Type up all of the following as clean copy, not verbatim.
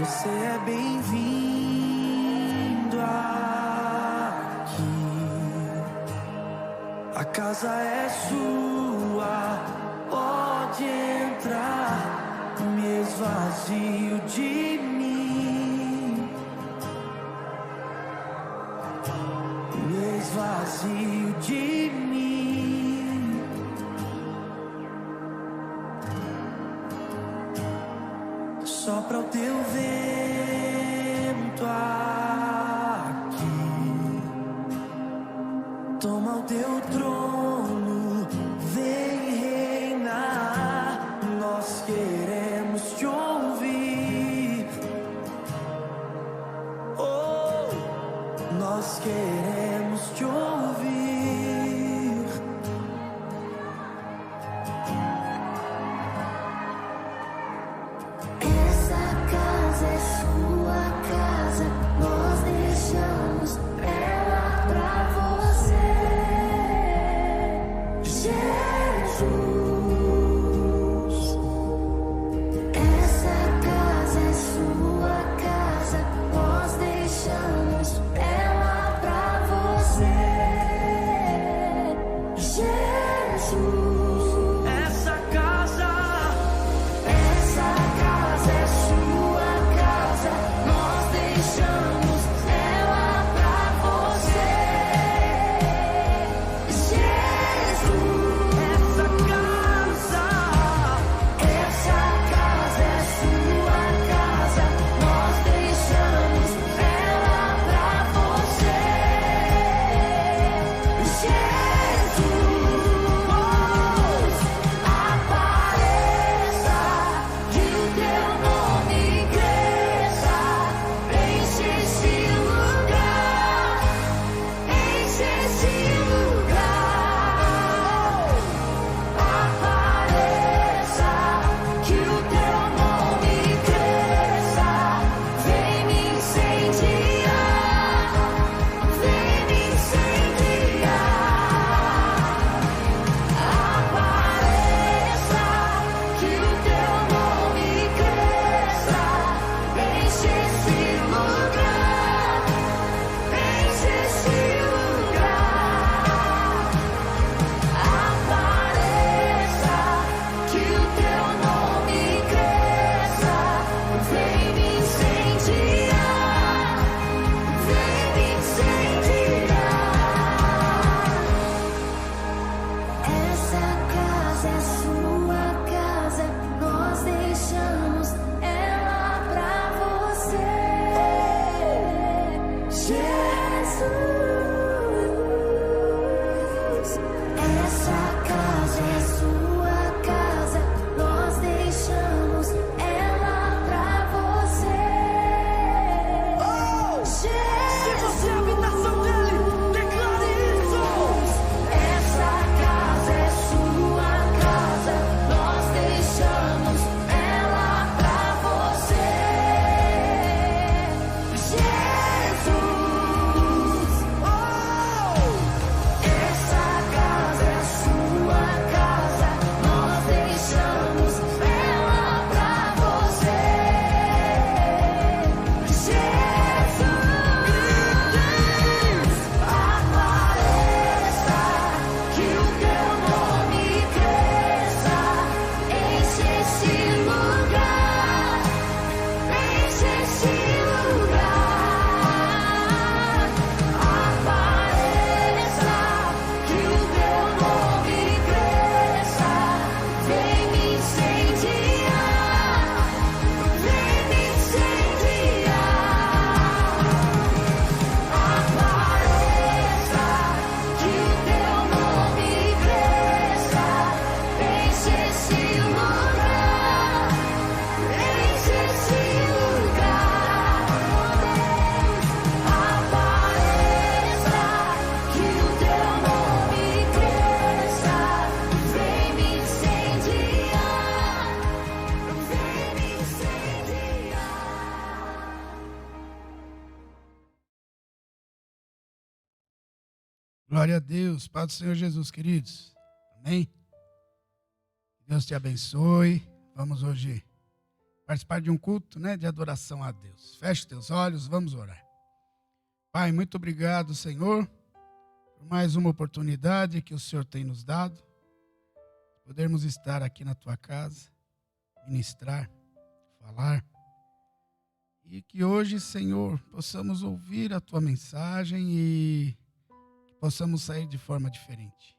Você é bem-vindo aqui. A casa é sua, pode entrar. Me esvazio de mim, me esvazio de mim. Sopra o teu vento aqui, toma o teu trono, vem reinar. Nós queremos te ouvir, oh, nós queremos te ouvir. Essa casa é sua casa, nós deixamos ela pra você, Jesus. Essa casa é sua casa, nós deixamos ela pra você, Jesus. Essa casa É sua casa, nós deixamos ela pra você, Jesus. Essa casa É sua casa, nós deixamos ela pra você, Jesus. Apareça, que o teu nome cresça, enche esse lugar, enche esse lugar. Apareça, que o teu nome cresça, vem me incendiar, vem me incendiar. Apareça, que o teu nome cresça, enche esse lugar, enche esse lugar. Apareça, que o teu nome cresça, vem me incendiar, vem me incendiar. Essa casa é sua casa, nós deixamos ela pra você, Jesus. Essa casa é sua casa, nós deixamos ela pra você, se você é a habitação dele, declare isso. Essa casa é sua casa, nós deixamos ela pra você, Jesus. Essa casa é sua casa, nós deixamos ela pra você, Jesus. Apareça, que o teu nome cresça, enche esse lugar, enche esse lugar. Apareça, que o teu nome cresça, vem me incendiar, vem me incendiar. Apareça, que o teu nome cresça, enche esse lugar, enche esse lugar. Apareça, que o teu nome cresça, vem me incendiar, vem me incendiar. Glória a Deus, Pai do Senhor Jesus, queridos. Amém? Deus te abençoe. Vamos hoje participar de um culto, né, de adoração a Deus. Feche teus olhos, vamos orar. Pai, muito obrigado, Senhor, por mais uma oportunidade que o Senhor tem nos dado, podermos estar aqui na tua casa, ministrar, falar, e que hoje, Senhor, possamos ouvir a tua mensagem e que possamos sair de forma diferente.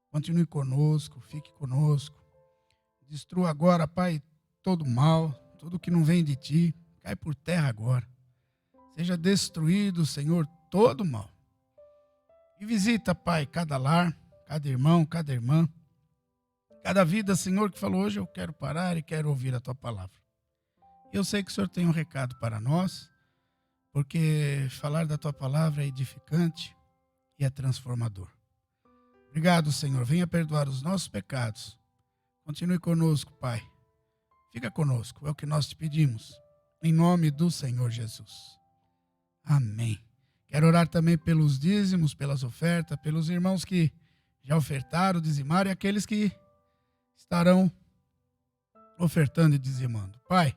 Continue conosco, fique conosco. Destrua agora, Pai, todo mal, tudo que não vem de ti, cai por terra agora. Seja destruído, Senhor, todo mal. E visita, Pai, cada lar, cada irmão, cada irmã, cada vida, Senhor, que falou hoje eu quero parar e quero ouvir a tua palavra. Eu sei que o Senhor tem um recado para nós, porque falar da tua palavra é edificante e é transformador. Obrigado, Senhor. Venha perdoar os nossos pecados. Continue conosco, Pai. Fica conosco, é o que nós te pedimos. Em nome do Senhor Jesus. Amém. Quero orar também pelos dízimos, pelas ofertas, pelos irmãos que já ofertaram, dizimaram e aqueles que estarão ofertando e dizimando. Pai,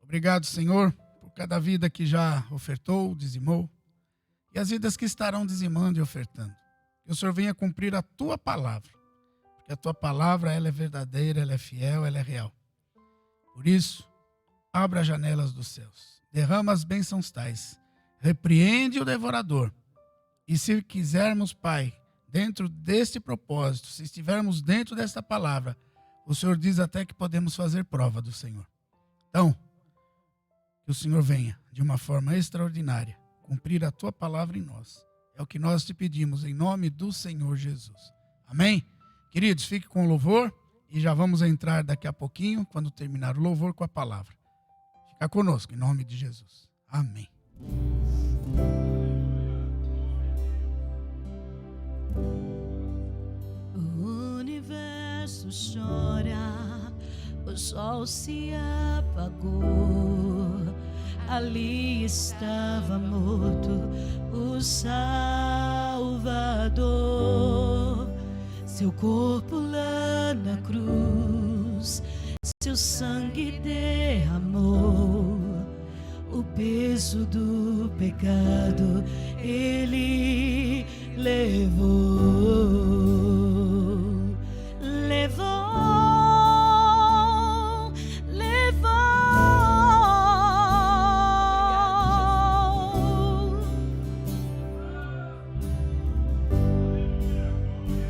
obrigado, Senhor, por cada vida que já ofertou, dizimou, e as vidas que estarão dizimando e ofertando. Que o Senhor venha cumprir a tua palavra, porque a tua palavra ela é verdadeira, ela é fiel, ela é real. Por isso, abra as janelas dos céus, derrama as bênçãos tais, repreende o devorador. E se quisermos, Pai, dentro deste propósito, se estivermos dentro desta palavra, o Senhor diz até que podemos fazer prova do Senhor. Então, que o Senhor venha, de uma forma extraordinária, cumprir a tua palavra em nós. É o que nós te pedimos, em nome do Senhor Jesus. Amém? Queridos, fique com o louvor e já vamos entrar daqui a pouquinho, quando terminar o louvor, com a palavra. Fica conosco, em nome de Jesus. Amém. O universo chora, o sol se apagou. Ali estava morto o Salvador. Seu corpo lá na cruz, seu sangue derramou. O peso do pecado ele levou.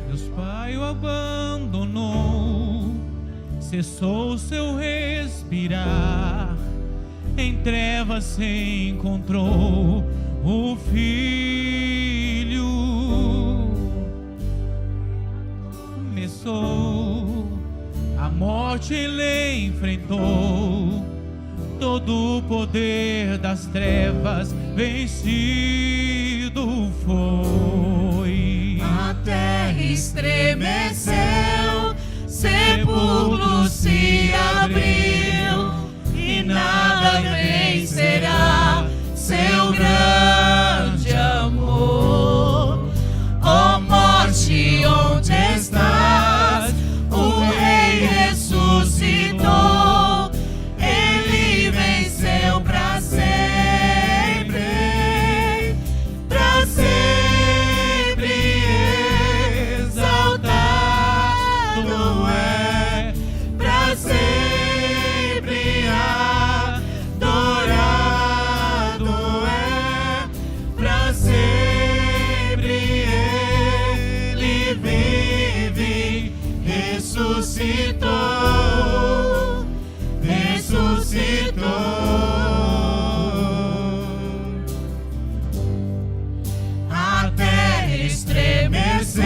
Deus Pai o abandonou, cessou seu respirar. Em trevas se encontrou o Filho. Começou a morte, ele enfrentou todo o poder das trevas, vencido foi. A terra estremeceu, sepulcro se abriu, e nada vencerá seu grande amor. Ó morte, onde estás? O Rei ressuscitou, ele venceu para sempre, exaltado é, para sempre adorado é, para sempre ele vive, ressuscitou, ressuscitou. A terra estremeceu,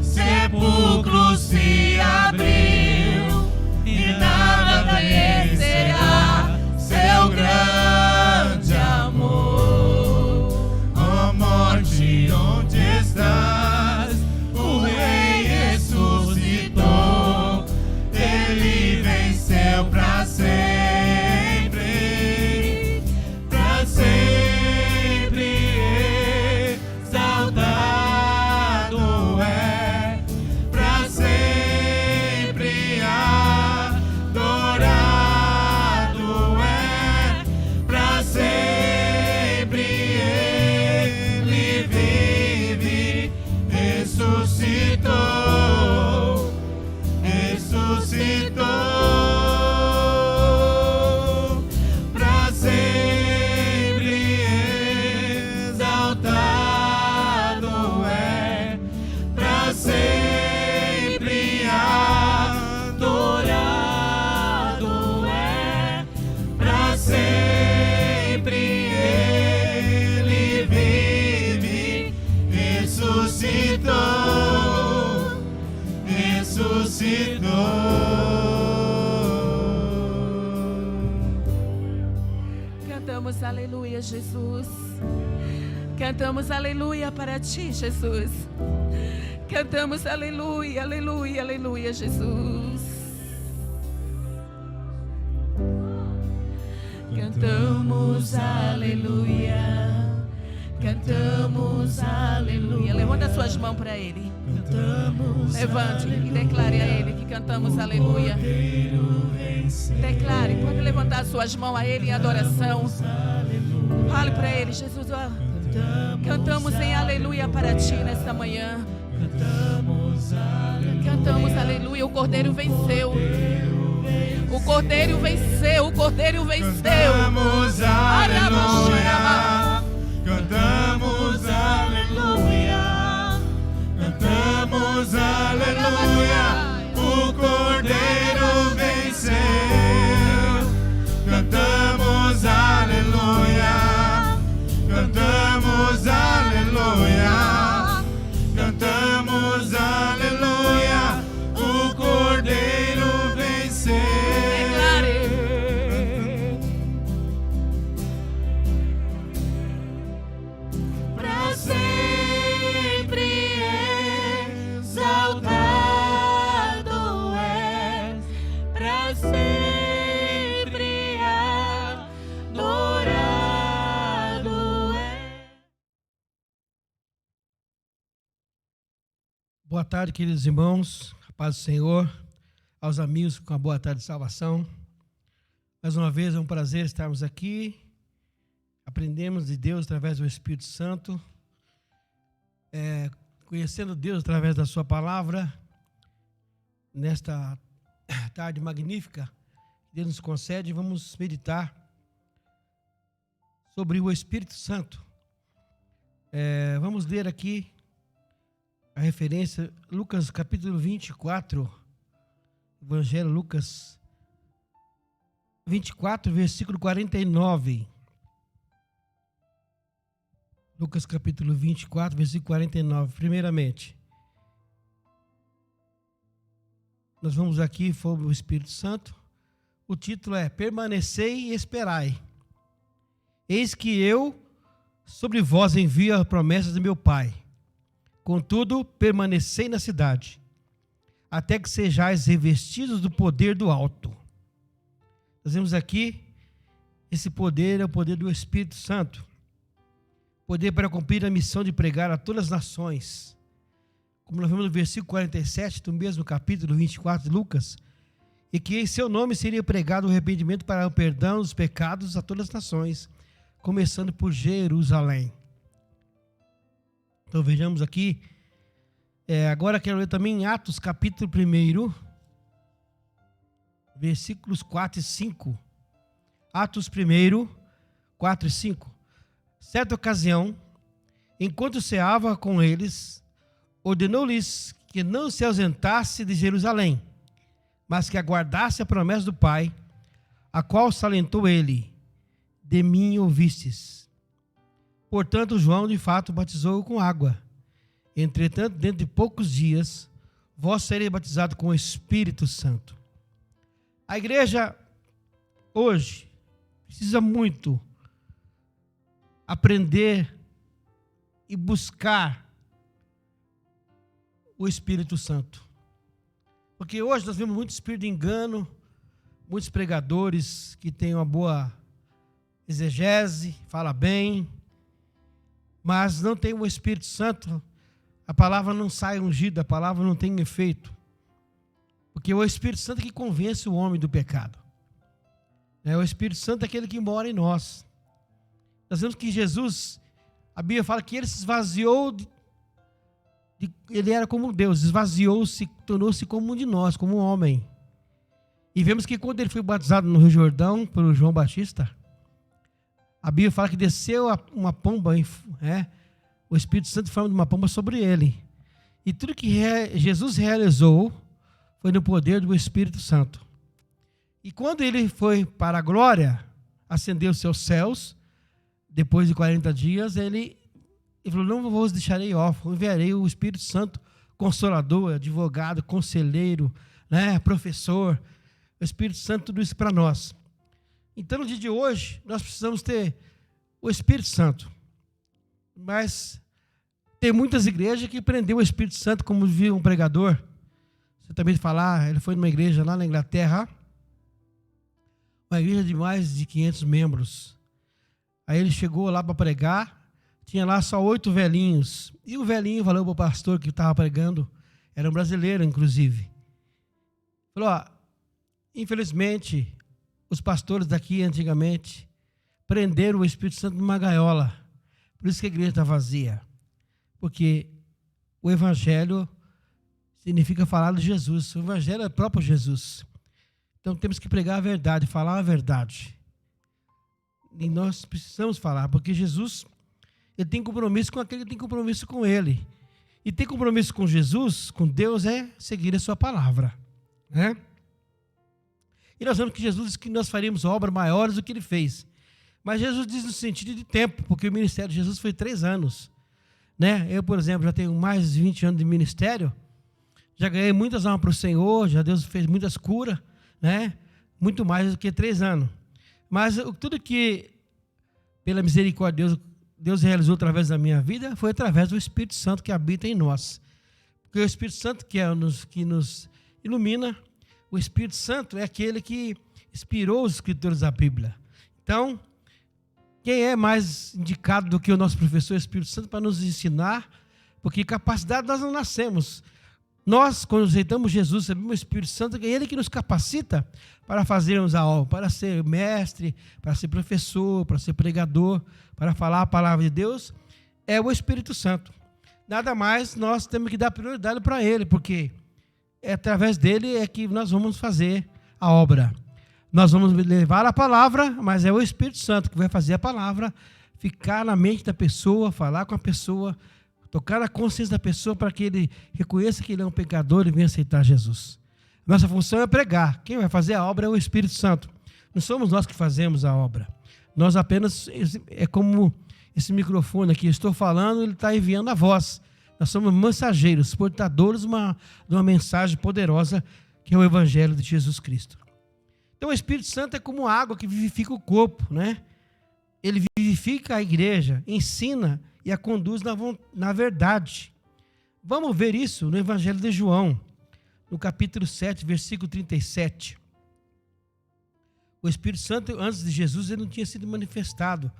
sepulcro se abriu, e nada vencerá seu grande amor. Ó morte, onde estás? O Rei ressuscitou, Cantamos aleluia, Jesus. Cantamos aleluia para ti, Jesus. Cantamos aleluia, aleluia, aleluia, Jesus. Cantamos aleluia. Cantamos aleluia. Levanta as suas mãos para Ele. Levante e declare a Ele que cantamos aleluia. Declare, pode levantar as suas mãos a Ele em adoração. Fale para Ele, Jesus, ó, cantamos em aleluia para Ti nesta manhã. Cantamos aleluia, o Cordeiro venceu. O Cordeiro venceu, o Cordeiro venceu. Cantamos aleluia. Cantamos aleluia. Cantamos aleluia. O Cordeiro venceu. Cantamos aleluia. Cantamos aleluia. Cantamos aleluia. O Cordeiro venceu. Pra sempre exaltado és, pra sempre adorado és. Boa tarde, queridos irmãos, a paz do Senhor, aos amigos com a boa tarde de salvação. Mais uma vez é um prazer estarmos aqui, aprendemos de Deus através do Espírito Santo, conhecendo Deus através da sua palavra, nesta tarde magnífica que Deus nos concede. Vamos meditar sobre o Espírito Santo. Vamos ler aqui a referência, Lucas capítulo 24, Evangelho Lucas 24, versículo 49. Lucas capítulo 24, versículo 49. Primeiramente, nós vamos aqui sobre o Espírito Santo. O título é Permanecei e Esperai. Eis que eu sobre vós envio as promessas de meu Pai. Contudo, permanecei na cidade, até que sejais revestidos do poder do alto. Nós vemos aqui, esse poder é o poder do Espírito Santo. Poder para cumprir a missão de pregar a todas as nações. Como nós vemos no versículo 47 do mesmo capítulo 24 de Lucas, e que em seu nome seria pregado o arrependimento para o perdão dos pecados a todas as nações, começando por Jerusalém. Então vejamos aqui, agora quero ler também em Atos capítulo 1, versículos 4 e 5. Atos 1, 4 e 5. Certa ocasião, enquanto ceava com eles, ordenou-lhes que não se ausentasse de Jerusalém, mas que aguardasse a promessa do Pai, a qual salientou ele: de mim ouvistes. Portanto, João de fato batizou com água. Entretanto, dentro de poucos dias, vós sereis batizados com o Espírito Santo. A igreja hoje precisa muito aprender e buscar o Espírito Santo. Porque hoje nós vemos muito espírito de engano, muitos pregadores que têm uma boa exegese, fala bem, mas não tem o Espírito Santo, a palavra não sai ungida, a palavra não tem efeito. Porque é o Espírito Santo que convence o homem do pecado. O Espírito Santo é aquele que mora em nós. Nós vemos que Jesus, a Bíblia fala que ele se esvaziou, ele era como Deus, esvaziou-se, tornou-se como um de nós, como um homem. E vemos que quando ele foi batizado no Rio Jordão, por João Batista, a Bíblia fala que desceu uma pomba, o Espírito Santo em forma de uma pomba sobre ele. E tudo que Jesus realizou foi no poder do Espírito Santo. E quando ele foi para a glória, ascendeu os seus céus, depois de 40 dias, ele falou: não vos deixarei órfãos, enviarei o Espírito Santo, consolador, advogado, conselheiro, professor, o Espírito Santo, tudo isso para nós. Então, no dia de hoje, nós precisamos ter o Espírito Santo. Mas tem muitas igrejas que prenderam o Espírito Santo, como viu um pregador. Você também falar, ele foi numa igreja lá na Inglaterra, uma igreja de mais de 500 membros. Aí ele chegou lá para pregar, tinha lá só 8 velhinhos. E o velhinho falou para o pastor que estava pregando, era um brasileiro, inclusive. Falou, ó, infelizmente, os pastores daqui, antigamente, prenderam o Espírito Santo numa gaiola. Por isso que a igreja está vazia. Porque o Evangelho significa falar de Jesus. O Evangelho é o próprio Jesus. Então temos que pregar a verdade, falar a verdade. E nós precisamos falar, porque Jesus, ele tem compromisso com aquele que tem compromisso com ele. E ter compromisso com Jesus, com Deus, é seguir a sua palavra. Né? E nós vemos que Jesus disse que nós faríamos obras maiores do que ele fez. Mas Jesus diz no sentido de tempo, porque o ministério de Jesus foi 3 anos. Né? Eu, por exemplo, já tenho mais de 20 anos de ministério, já ganhei muitas almas para o Senhor, já Deus fez muitas curas, né? Muito mais do que 3 anos. Mas tudo que, pela misericórdia de Deus realizou através da minha vida, foi através do Espírito Santo que habita em nós. Porque o Espírito Santo que nos ilumina, o Espírito Santo é aquele que inspirou os escritores da Bíblia. Então, quem é mais indicado do que o nosso professor Espírito Santo para nos ensinar? Porque capacidade nós não nascemos. Nós, quando aceitamos Jesus, recebemos o Espírito Santo, é ele que nos capacita para fazermos a obra, para ser mestre, para ser professor, para ser pregador, para falar a palavra de Deus, é o Espírito Santo. Nada mais, nós temos que dar prioridade para ele, porque é através dele é que nós vamos fazer a obra. Nós vamos levar a palavra, mas é o Espírito Santo que vai fazer a palavra ficar na mente da pessoa, falar com a pessoa, tocar na consciência da pessoa para que ele reconheça que ele é um pecador e venha aceitar Jesus. Nossa função é pregar. Quem vai fazer a obra é o Espírito Santo. Não somos nós que fazemos a obra. Nós apenas, é como esse microfone aqui, eu estou falando, ele está enviando a voz. Nós somos mensageiros, portadores de uma mensagem poderosa, que é o Evangelho de Jesus Cristo. Então o Espírito Santo é como água que vivifica o corpo, né? Ele vivifica a igreja, ensina e a conduz na verdade. Vamos ver isso no Evangelho de João, no capítulo 7, versículo 37. O Espírito Santo, antes de Jesus, ele não tinha sido manifestado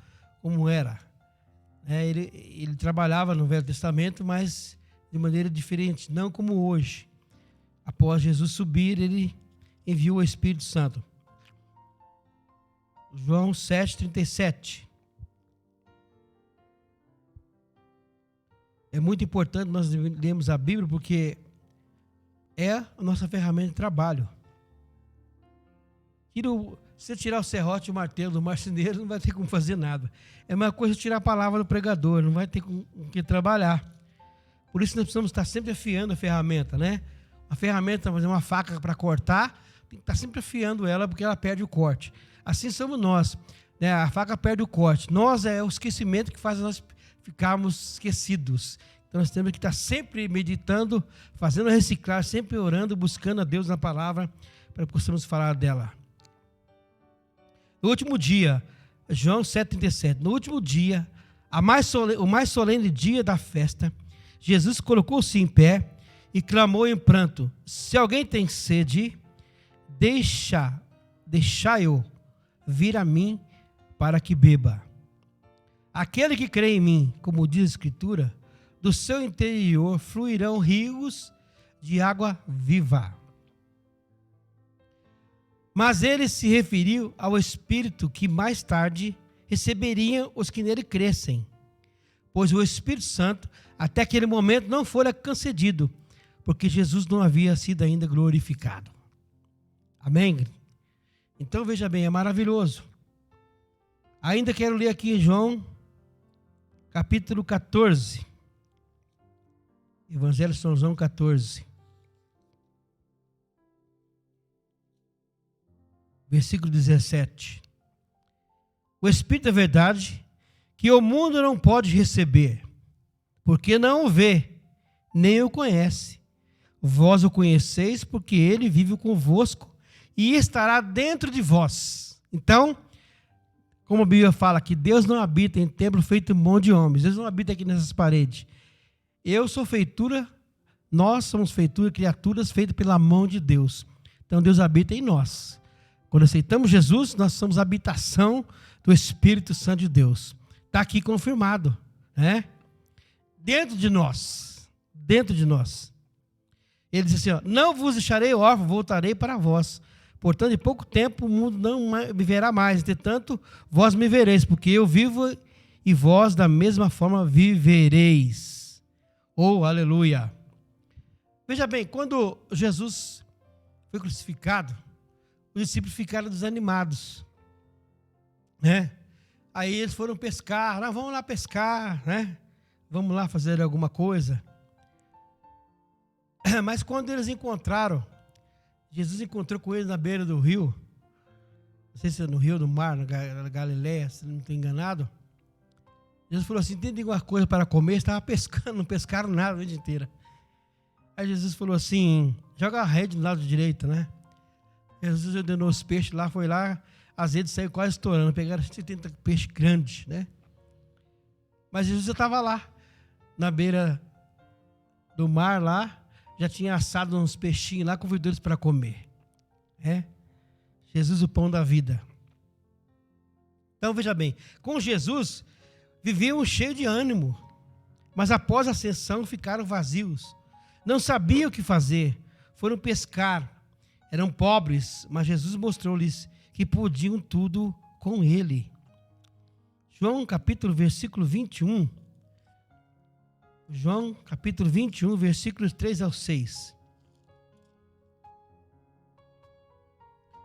como era. Ele trabalhava no Velho Testamento, mas de maneira diferente, não como hoje. Após Jesus subir, ele enviou o Espírito Santo. João 7,37. É muito importante nós lermos a Bíblia, porque é a nossa ferramenta de trabalho. Se você tirar o serrote e o martelo do marceneiro, não vai ter como fazer nada. É a mesma coisa tirar a palavra do pregador, não vai ter com que trabalhar. Por isso nós precisamos estar sempre afiando a ferramenta, né? A ferramenta, fazer uma faca para cortar, tem que estar sempre afiando ela, porque ela perde o corte. Assim somos nós, né? A faca perde o corte. Nós é o esquecimento que faz nós ficarmos esquecidos. Então nós temos que estar sempre meditando, fazendo reciclar, sempre orando, buscando a Deus na palavra, para que possamos falar dela. No último dia, João 7,37, no último dia, o mais solene dia da festa, Jesus colocou-se em pé e clamou em pranto: se alguém tem sede, deixai-o vir a mim para que beba. Aquele que crê em mim, como diz a Escritura, do seu interior fluirão rios de água viva. Mas ele se referiu ao Espírito que mais tarde receberiam os que nele crescem, pois o Espírito Santo até aquele momento não fora concedido, porque Jesus não havia sido ainda glorificado. Amém? Então veja bem, é maravilhoso. Ainda quero ler aqui em João, capítulo 14. Evangelho de São João 14. Versículo 17. O Espírito é verdade, que o mundo não pode receber, porque não o vê, nem o conhece. Vós o conheceis, porque ele vive convosco e estará dentro de vós. Então, Como a Bíblia fala que Deus não habita em templo feito mão de homens. Deus não habita aqui nessas paredes. Eu sou feitura, nós somos feitura, criaturas feitas pela mão de Deus. Então Deus habita em nós. Quando aceitamos Jesus, nós somos a habitação do Espírito Santo de Deus. Está aqui confirmado, né? Dentro de nós. Dentro de nós. Ele diz assim, ó, não vos deixarei órfão, voltarei para vós. Portanto, em pouco tempo o mundo não me verá mais. Entretanto, vós me vereis, porque eu vivo e vós da mesma forma vivereis. Oh, aleluia. Veja bem, quando Jesus foi crucificado, os discípulos ficaram desanimados, né? Aí eles foram pescar, vamos lá pescar, né? Vamos lá fazer alguma coisa. Mas quando eles encontraram, Jesus encontrou com eles na beira do rio, não sei se é no rio, no mar, na Galileia, se não estou enganado. Jesus falou assim, tem alguma coisa para comer? Estava pescando, não pescaram nada a noite inteira. Aí Jesus falou assim, joga a rede do lado direito, né? Jesus ordenou os peixes lá, foi lá, as redes saíram quase estourando, pegaram 70 peixes grandes, né? Mas Jesus já estava lá, na beira do mar lá, já tinha assado uns peixinhos lá, convidou eles para comer. Jesus, o pão da vida. Então, veja bem, com Jesus, viviam cheios de ânimo, mas após a ascensão ficaram vazios. Não sabiam o que fazer, foram pescar, eram pobres, mas Jesus mostrou-lhes que podiam tudo com Ele. João capítulo, versículo 21. João capítulo 21, versículos 3 ao 6.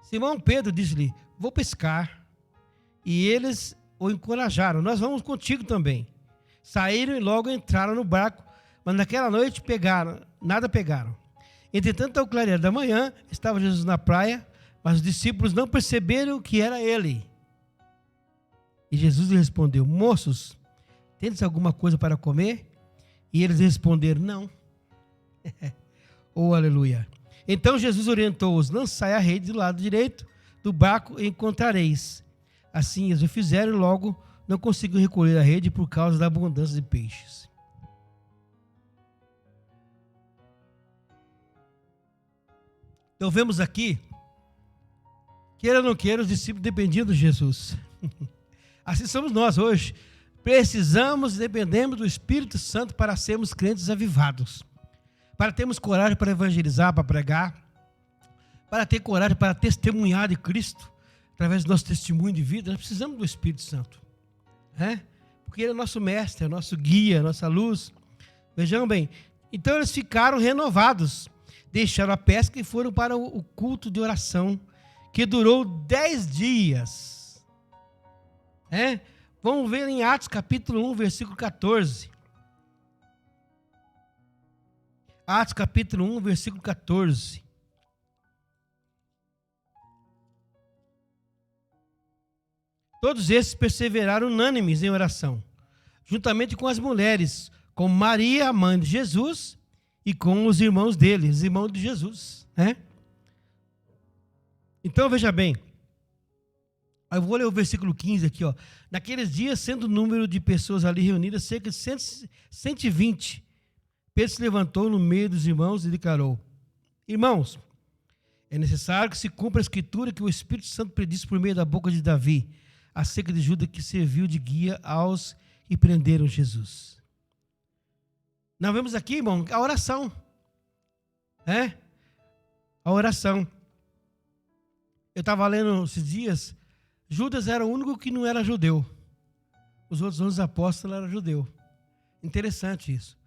Simão Pedro disse-lhe, vou pescar. E eles o encorajaram, nós vamos contigo também. Saíram e logo entraram no barco, mas naquela noite nada pegaram. Entretanto, ao clarear da manhã, estava Jesus na praia, mas os discípulos não perceberam que era ele. E Jesus lhe respondeu, moços, tendes alguma coisa para comer? E eles responderam, não. Oh, aleluia. Então Jesus orientou-os, lançai a rede do lado direito do barco e encontrareis. Assim eles o fizeram e logo não conseguiram recolher a rede por causa da abundância de peixes. Então vemos aqui, queira ou não queira, os discípulos dependiam de Jesus. Assim somos nós hoje. Precisamos e dependemos do Espírito Santo para sermos crentes avivados. Para termos coragem para evangelizar, para pregar. Para ter coragem para testemunhar de Cristo. Através do nosso testemunho de vida, nós precisamos do Espírito Santo. Porque Ele é nosso mestre, é nosso guia, nossa luz. Vejam bem, então eles ficaram renovados. Deixaram a pesca e foram para o culto de oração, que durou 10 dias. Vamos ver em Atos capítulo 1, versículo 14. Atos capítulo 1, versículo 14. Todos esses perseveraram unânimes em oração, juntamente com as mulheres, com Maria, a mãe de Jesus, e com os irmãos dele, os irmãos de Jesus. Então, veja bem, eu vou ler o versículo 15 aqui. Naqueles dias, sendo o número de pessoas ali reunidas, cerca de 120, Pedro se levantou no meio dos irmãos e declarou, irmãos, é necessário que se cumpra a escritura que o Espírito Santo predisse por meio da boca de Davi, acerca de Judas que serviu de guia aos que prenderam Jesus. Nós vemos aqui, irmão, a oração. A oração. Eu estava lendo esses dias, Judas era o único que não era judeu. Os outros 11 apóstolos eram judeus. Interessante isso.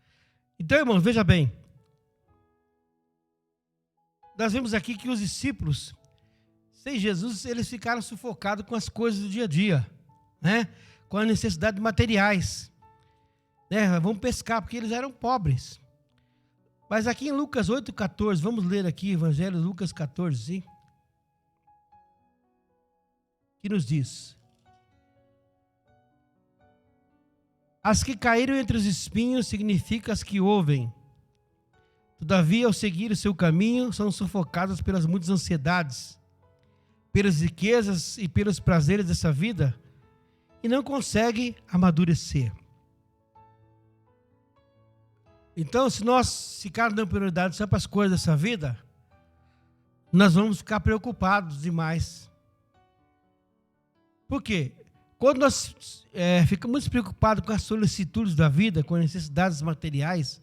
Então, irmãos, veja bem. Nós vemos aqui que os discípulos, sem Jesus, eles ficaram sufocados com as coisas do dia a dia, com a necessidade de materiais. Vamos pescar, porque eles eram pobres. Mas aqui em Lucas 8,14, vamos ler aqui, Evangelho Lucas 14, sim? Que nos diz: as que caíram entre os espinhos significam as que ouvem. Todavia, ao seguir o seu caminho, são sufocadas pelas muitas ansiedades, pelas riquezas e pelos prazeres dessa vida, e não consegue amadurecer. Então, se nós ficarmos dando prioridade só para as coisas dessa vida, nós vamos ficar preocupados demais. Por quê? Quando nós ficamos preocupados com as solicitudes da vida, com as necessidades materiais,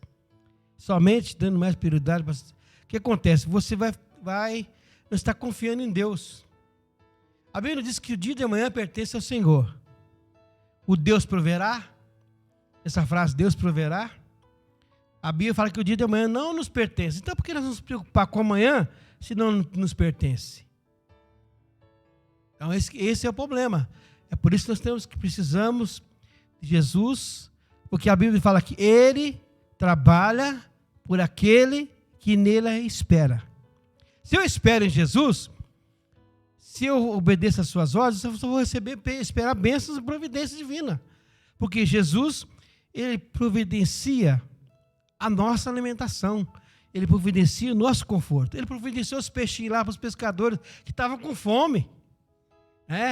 somente dando mais prioridade, o que acontece? Você vai não está confiando em Deus. A Bíblia diz que o dia de amanhã pertence ao Senhor. O Deus proverá, essa frase, Deus proverá, a Bíblia fala que o dia de amanhã não nos pertence. Então, por que nós vamos nos preocupar com amanhã se não nos pertence? Então, esse é o problema. É por isso que nós precisamos de Jesus, porque a Bíblia fala que Ele trabalha por aquele que nele espera. Se eu espero em Jesus, se eu obedeço às suas ordens, eu só vou esperar bênçãos e providência divina. Porque Jesus, Ele providencia a nossa alimentação. Ele providencia o nosso conforto. Ele providenciou os peixinhos lá para os pescadores que estavam com fome.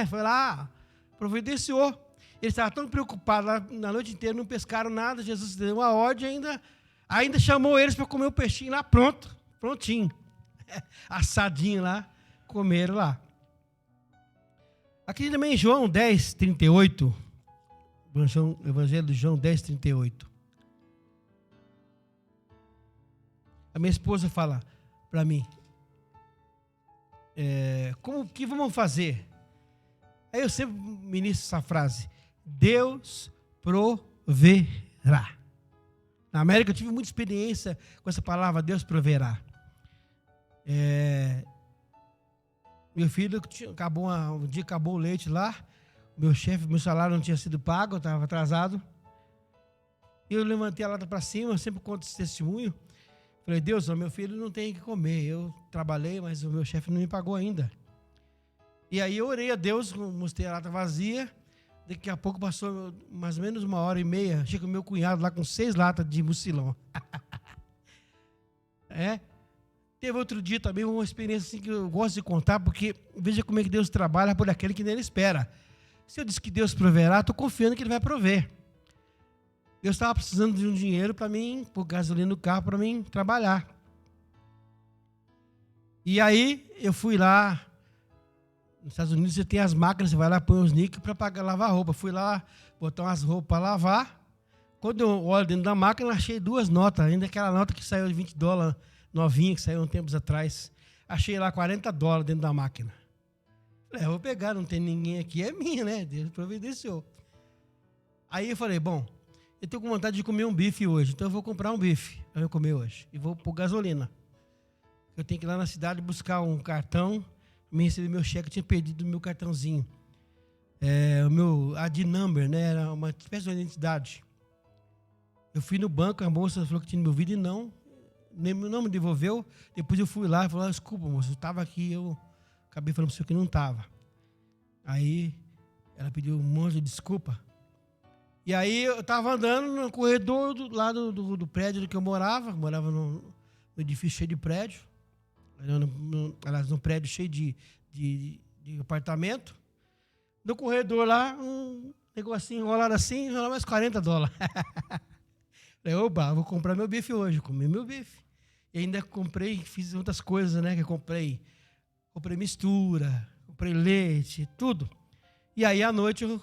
Foi lá, providenciou. Eles estavam tão preocupados lá na noite inteira, não pescaram nada. Jesus deu uma ordem e ainda chamou eles para comer o peixinho lá prontinho. Assadinho lá, comeram lá. Aqui também em João 10, 38. Evangelho de João 10, 38. A minha esposa fala para mim, o que vamos fazer? Aí eu sempre ministro essa frase, Deus proverá. Na América eu tive muita experiência com essa palavra, Deus proverá. Meu filho, um dia acabou o leite lá, meu salário não tinha sido pago, eu estava atrasado. Eu levantei a lata para cima, eu sempre conto esse testemunho. Falei, Deus, meu filho não tem o que comer. Eu trabalhei, mas o meu chefe não me pagou ainda. E aí eu orei a Deus, mostrei a lata vazia. Daqui a pouco passou mais ou menos 1h30. Chega o meu cunhado lá com 6 latas de mucilão. Teve outro dia também uma experiência assim que eu gosto de contar, porque veja como é que Deus trabalha por aquele que nele espera. Se eu disse que Deus proverá, estou confiando que Ele vai prover. Eu estava precisando de um dinheiro para mim, por gasolina no carro, para mim trabalhar. E aí eu fui lá, nos Estados Unidos você tem as máquinas, você vai lá, põe os níqueis para lavar roupa. Fui lá, botar umas roupas para lavar. Quando eu olho dentro da máquina, achei 2 notas, ainda aquela nota que saiu de $20, novinha, que saiu uns tempos atrás. Achei lá $40 dentro da máquina. Falei, eu vou pegar, não tem ninguém aqui, é minha, né? Deus providenciou. Aí eu falei, bom, eu estou com vontade de comer um bife hoje, então eu vou comprar um bife para eu comer hoje. E vou pôr gasolina. Eu tenho que ir lá na cidade buscar um cartão, me receber meu cheque, eu tinha perdido o meu cartãozinho. O meu ID number, né? Era uma espécie de identidade. Eu fui no banco, a moça falou que tinha me ouvido e não me devolveu. Depois eu fui lá e falei, desculpa, moça, eu estava aqui, eu acabei falando para o senhor que não estava. Aí ela pediu um monte de desculpa. E aí eu estava andando no corredor do lado do prédio que eu morava num edifício cheio de prédio, num prédio cheio de apartamento. No corredor lá, um negocinho enrolado assim, enrolou mais $40. Falei, oba, vou comprar meu bife hoje, comi meu bife. E ainda fiz outras coisas, né, que eu comprei mistura, comprei leite, tudo. E aí à noite eu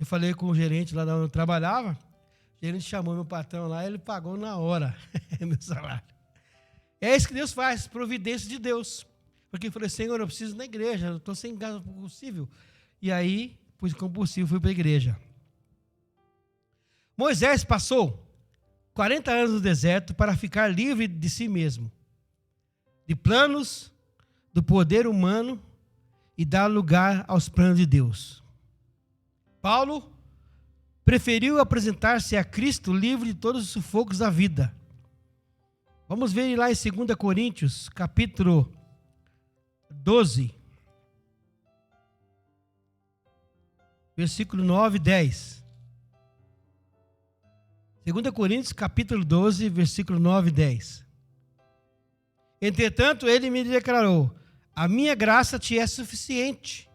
falei com o gerente lá onde eu trabalhava, o gerente chamou meu patrão lá, ele pagou na hora meu salário. É isso que Deus faz, providência de Deus. Porque eu falei, Senhor, eu preciso ir na igreja, eu estou sem gás combustível. E aí, pus combustível, fui para a igreja. Moisés passou 40 anos no deserto para ficar livre de si mesmo, de planos, do poder humano e dar lugar aos planos de Deus. Paulo preferiu apresentar-se a Cristo livre de todos os sufocos da vida. Vamos ver lá em 2 Coríntios, capítulo 12, versículo 9 e 10. 2 Coríntios, capítulo 12, versículo 9 e 10. Entretanto, ele me declarou, a minha graça te é suficiente,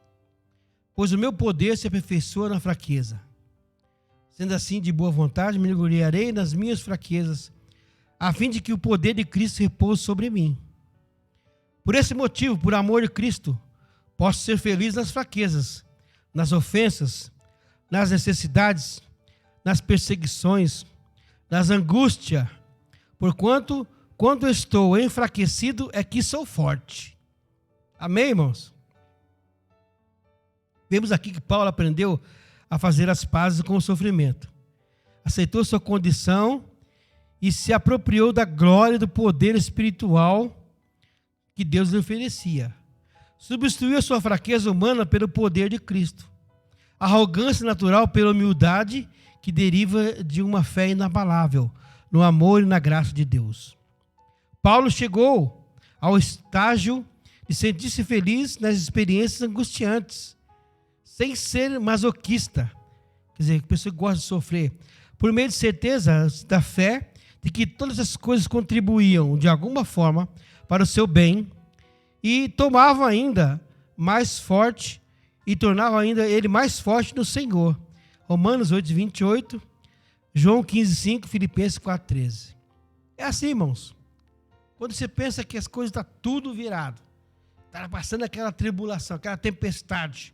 pois o meu poder se aperfeiçoa na fraqueza. Sendo assim, de boa vontade, me gloriarei nas minhas fraquezas, a fim de que o poder de Cristo repouse sobre mim. Por esse motivo, por amor de Cristo, posso ser feliz nas fraquezas, nas ofensas, nas necessidades, nas perseguições, nas angústias, porquanto, quando estou enfraquecido, é que sou forte. Amém, irmãos? Vemos aqui que Paulo aprendeu a fazer as pazes com o sofrimento. Aceitou sua condição e se apropriou da glória e do poder espiritual que Deus lhe oferecia. Substituiu a sua fraqueza humana pelo poder de Cristo. A arrogância natural pela humildade que deriva de uma fé inabalável no amor e na graça de Deus. Paulo chegou ao estágio de sentir-se feliz nas experiências angustiantes, sem ser masoquista, quer dizer, pessoa que gosta de sofrer, por meio de certeza da fé de que todas as coisas contribuíam de alguma forma para o seu bem e tomavam ainda mais forte e tornavam ainda ele mais forte no Senhor. Romanos 8:28, João 15:5, Filipenses 4:13. É assim, irmãos. Quando você pensa que as coisas estão tudo virado, está passando aquela tribulação, aquela tempestade,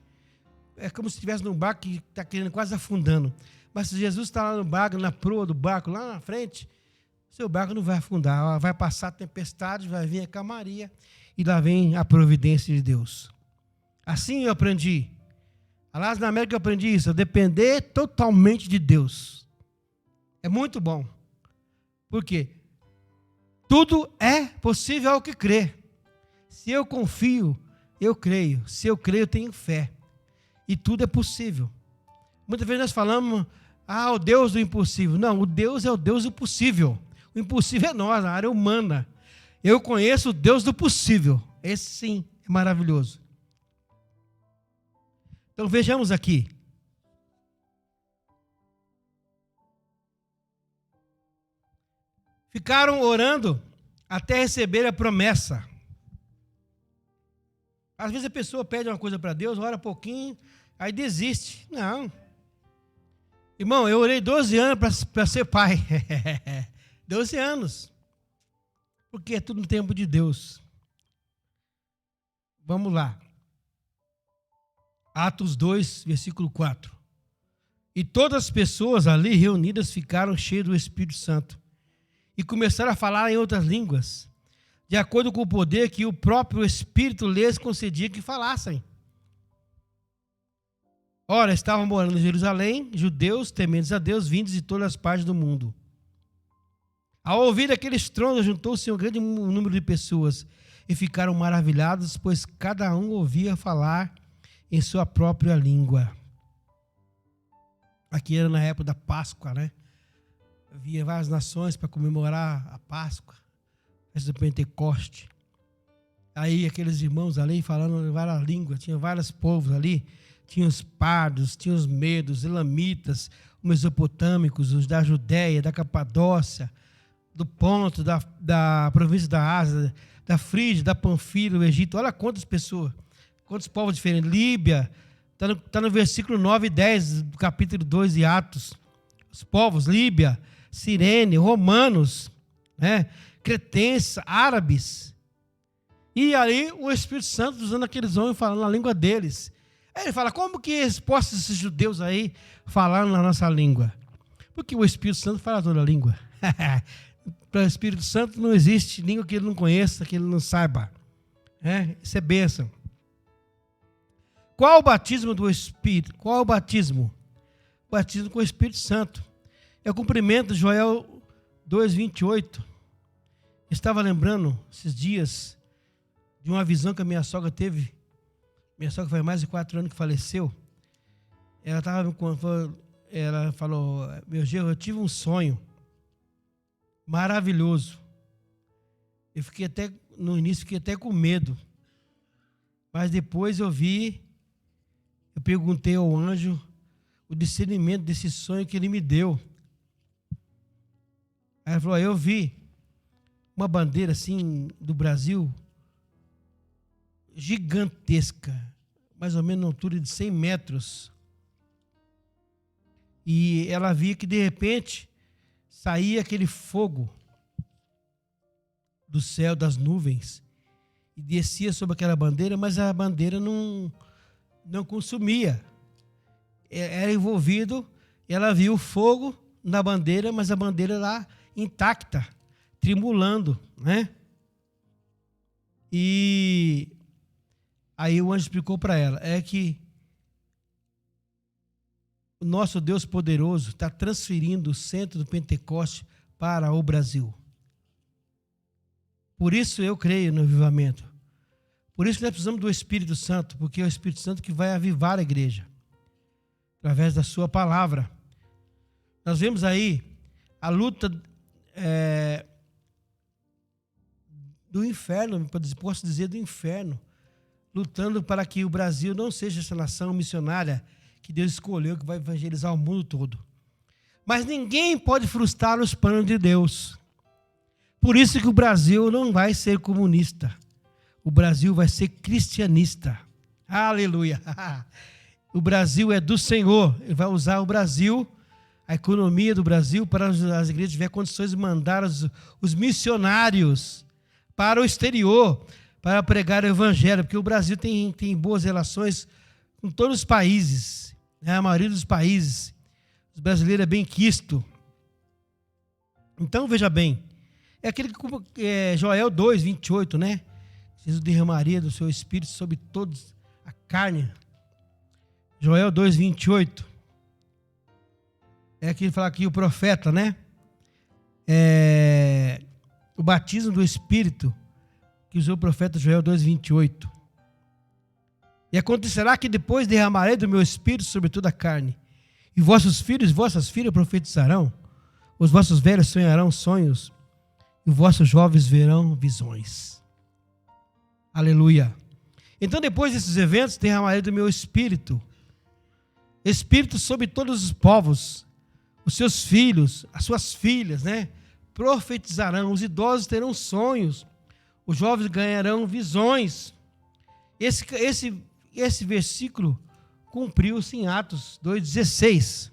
é como se estivesse num barco que está querendo quase afundando. Mas se Jesus está lá no barco, na proa do barco, lá na frente, seu barco não vai afundar. Vai passar a tempestade, vai vir a calmaria e lá vem a providência de Deus. Assim eu aprendi. Aliás, na América eu aprendi isso, a depender totalmente de Deus. É muito bom. Por quê? Tudo é possível ao que crê. Se eu confio, eu creio. Se eu creio, eu tenho fé. E tudo é possível. Muitas vezes nós falamos, o Deus do impossível. Não, o Deus é o Deus do possível. O impossível é nós, a área humana. Eu conheço o Deus do possível. Esse sim é maravilhoso. Então vejamos aqui. Ficaram orando até receber a promessa. Às vezes a pessoa pede uma coisa para Deus, ora pouquinho, aí desiste. Não. Irmão, eu orei 12 anos para ser pai. 12 anos. Porque é tudo no tempo de Deus. Vamos lá. Atos 2, versículo 4. E todas as pessoas ali reunidas ficaram cheias do Espírito Santo e começaram a falar em outras línguas, de acordo com o poder que o próprio Espírito lhes concedia que falassem. Ora, estavam morando em Jerusalém, judeus, tementes a Deus, vindos de todas as partes do mundo. Ao ouvir aquele estrondo, juntou-se um grande número de pessoas e ficaram maravilhados, pois cada um ouvia falar em sua própria língua. Aqui era na época da Páscoa, né? Havia várias nações para comemorar a Páscoa, a festa do Pentecoste. Aí aqueles irmãos ali falando em várias línguas, tinha vários povos ali, tinha os pardos, tinha os medos, os elamitas, os mesopotâmicos, os da Judéia, da Capadócia, do Ponto, da província da Ásia, da Frígia, da Panfilha, do Egito. Olha quantas pessoas, quantos povos diferentes. Líbia, está no versículo 9 e 10 do capítulo 2 de Atos. Os povos, Líbia, Cirene, romanos, né? Cretenses, árabes. E aí o Espírito Santo usando aqueles homens falando a língua deles. Aí ele fala, como que possam esses judeus aí falando na nossa língua? Porque o Espírito Santo fala toda a língua. Para o Espírito Santo não existe língua que ele não conheça, que ele não saiba. Isso é bênção. Qual o batismo do Espírito? Qual é o batismo? O batismo com o Espírito Santo. É o cumprimento de Joel 2:28. Estava lembrando esses dias de uma visão que a minha sogra teve. Minha sogra faz mais de 4 anos que faleceu. Ela falou, meu genro, eu tive um sonho maravilhoso. Eu fiquei até, no início, fiquei até com medo. Mas depois eu perguntei ao anjo o discernimento desse sonho que ele me deu. Aí ela falou, eu vi uma bandeira assim do Brasil, gigantesca, mais ou menos na altura de 100 metros. E ela via que, de repente, saía aquele fogo do céu, das nuvens, e descia sobre aquela bandeira, mas a bandeira não consumia. Era envolvido, ela viu o fogo na bandeira, mas a bandeira lá intacta, tremulando, né? E aí o anjo explicou para ela, é que o nosso Deus poderoso está transferindo o centro do Pentecoste para o Brasil. Por isso eu creio no avivamento. Por isso nós precisamos do Espírito Santo, porque é o Espírito Santo que vai avivar a igreja, através da sua palavra. Nós vemos aí a luta do inferno, posso dizer do inferno, lutando para que o Brasil não seja essa nação missionária que Deus escolheu, que vai evangelizar o mundo todo. Mas ninguém pode frustrar os planos de Deus. Por isso que o Brasil não vai ser comunista. O Brasil vai ser cristianista. Aleluia! O Brasil é do Senhor. Ele vai usar o Brasil, a economia do Brasil, para as igrejas tiverem condições de mandar os missionários para o exterior, para pregar o evangelho, porque o Brasil tem boas relações com todos os países, né? A maioria dos países. Os brasileiros é bem quisto. Então, veja bem, é aquele que Joel 2, 28, né? Jesus derramaria do seu espírito sobre todos a carne. Joel 2, 28. É aquele que fala aqui o profeta, né? O batismo do Espírito que usou o profeta Joel 2, 28. E acontecerá que depois derramarei do meu Espírito sobre toda a carne, e vossos filhos e vossas filhas profetizarão, os vossos velhos sonharão sonhos, e os vossos jovens verão visões. Aleluia. Então, depois desses eventos, derramarei do meu Espírito sobre todos os povos, os seus filhos, as suas filhas, né? Profetizarão, os idosos terão sonhos, os jovens ganharão visões. Esse versículo cumpriu-se em Atos 2,16.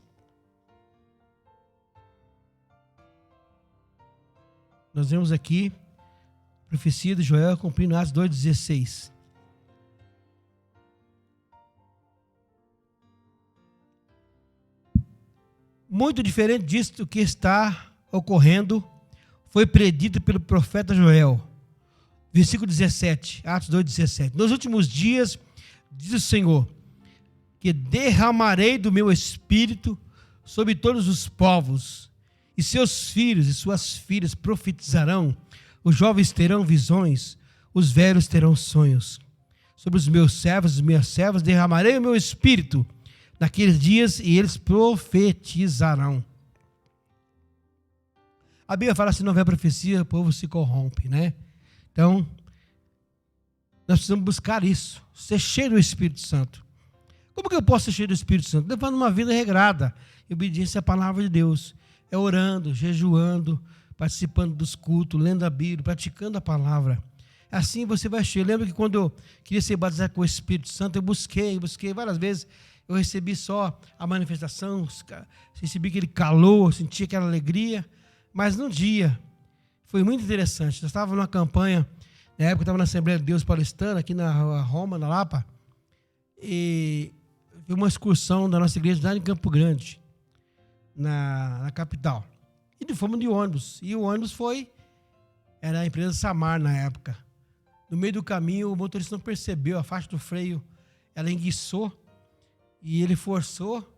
Nós vemos aqui a profecia de Joel cumprindo em Atos 2,16. Muito diferente disso que está ocorrendo, foi predito pelo profeta Joel. Versículo 17, Atos 2,17. Nos últimos dias, diz o Senhor, que derramarei do meu espírito sobre todos os povos, e seus filhos e suas filhas profetizarão, os jovens terão visões, os velhos terão sonhos. Sobre os meus servos e minhas servas derramarei o meu espírito naqueles dias, e eles profetizarão. A Bíblia fala, se não houver profecia, o povo se corrompe, né? Então, nós precisamos buscar isso, ser cheio do Espírito Santo. Como que eu posso ser cheio do Espírito Santo? Levando uma vida regrada, em obediência à palavra de Deus. É orando, jejuando, participando dos cultos, lendo a Bíblia, praticando a palavra. Assim você vai cheio. Lembra que quando eu queria ser batizado com o Espírito Santo, eu busquei várias vezes. Eu recebi só a manifestação, recebi aquele calor, senti aquela alegria. Mas num dia, foi muito interessante. Eu estava numa campanha, na época eu estava na Assembleia de Deus Paulistana, aqui na Roma, na Lapa, e foi uma excursão da nossa igreja lá em Campo Grande, na capital. E fomos de ônibus. E o ônibus era a empresa Samar na época. No meio do caminho, o motorista não percebeu, a faixa do freio, ela enguiçou, e ele forçou,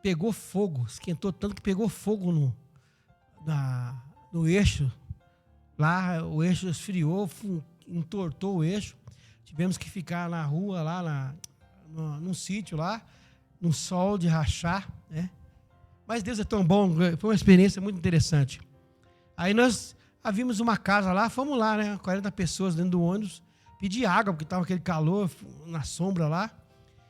pegou fogo, esquentou tanto que pegou fogo no eixo. Lá o eixo esfriou, entortou o eixo. Tivemos que ficar na rua, lá num sítio lá, no sol de rachar, né? Mas Deus é tão bom, foi uma experiência muito interessante. Aí nós havíamos uma casa lá, fomos lá, né? 40 pessoas dentro do ônibus, pedir água, porque estava aquele calor na sombra lá.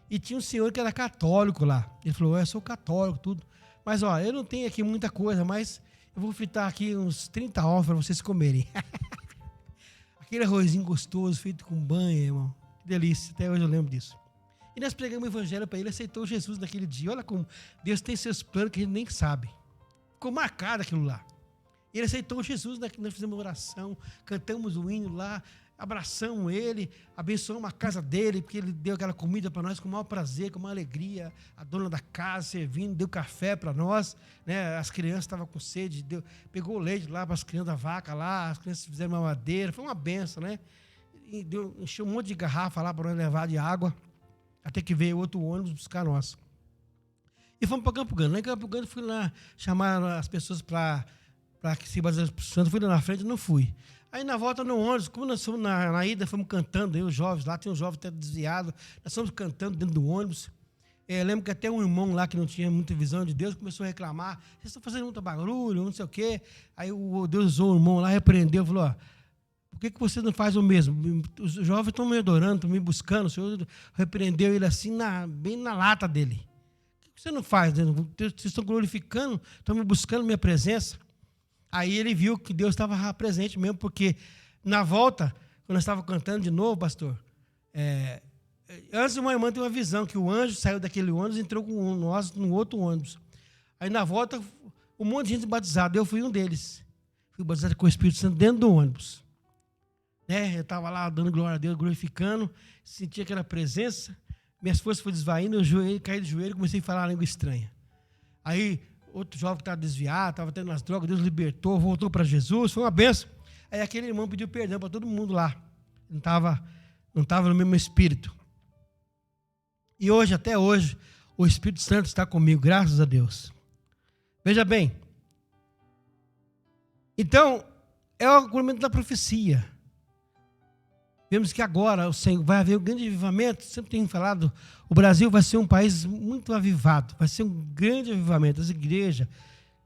E tinha um senhor que era católico lá. Ele falou, eu sou católico, tudo. Mas, eu não tenho aqui muita coisa, mas eu vou fritar aqui uns 30 ovos para vocês comerem. Aquele arrozinho gostoso, feito com banha, irmão. Que delícia, até hoje eu lembro disso. E nós pregamos o evangelho para ele, aceitou Jesus naquele dia. Olha como Deus tem seus planos que a gente nem sabe. Ficou marcado aquilo lá. Ele aceitou Jesus, nós fizemos oração, cantamos o hino lá, abraçamos ele, abençoamos a casa dele, porque ele deu aquela comida para nós com o maior prazer, com a maior alegria. A dona da casa servindo, deu café para nós, né? As crianças estavam com sede, pegou o leite lá para as crianças da vaca lá, as crianças fizeram mamadeira, foi uma benção, né? E encheu um monte de garrafa lá para nós levar de água, até que veio outro ônibus buscar nós. E fomos para Campo Grande. Lá em Campo Grande fui lá chamar as pessoas para que se batizassem para o Santo. Fui lá na frente, não fui. Aí na volta no ônibus, como nós fomos na ida, fomos cantando, aí os jovens lá, tinha um jovem até desviado, nós fomos cantando dentro do ônibus. Lembro que até um irmão lá que não tinha muita visão de Deus começou a reclamar, vocês estão fazendo muito barulho, não sei o quê. Aí o Deus usou o irmão lá, repreendeu, falou, ó, por que você não faz o mesmo? Os jovens estão me adorando, estão me buscando, o Senhor repreendeu ele assim, bem na lata dele. Por que você não faz? Vocês estão glorificando, estão me buscando minha presença. Aí ele viu que Deus estava presente mesmo, porque na volta, quando nós estávamos cantando de novo, pastor, antes uma irmã teve uma visão, que o anjo saiu daquele ônibus e entrou com nós no outro ônibus. Aí na volta, um monte de gente batizada, eu fui um deles. Fui batizado com o Espírito Santo dentro do ônibus. Eu estava lá dando glória a Deus, glorificando, senti aquela presença, minhas forças foram desvaindo, eu caí de joelho e comecei a falar a língua estranha. Aí outro jovem que estava desviado, estava tendo as drogas, Deus libertou, voltou para Jesus, foi uma benção. Aí aquele irmão pediu perdão para todo mundo lá. Não estava no mesmo espírito. E hoje, até hoje, o Espírito Santo está comigo, graças a Deus. Veja bem. Então, é o cumprimento da profecia. Vemos que agora o Senhor vai haver um grande avivamento. Sempre tenho falado, o Brasil vai ser um país muito avivado, vai ser um grande avivamento. As igrejas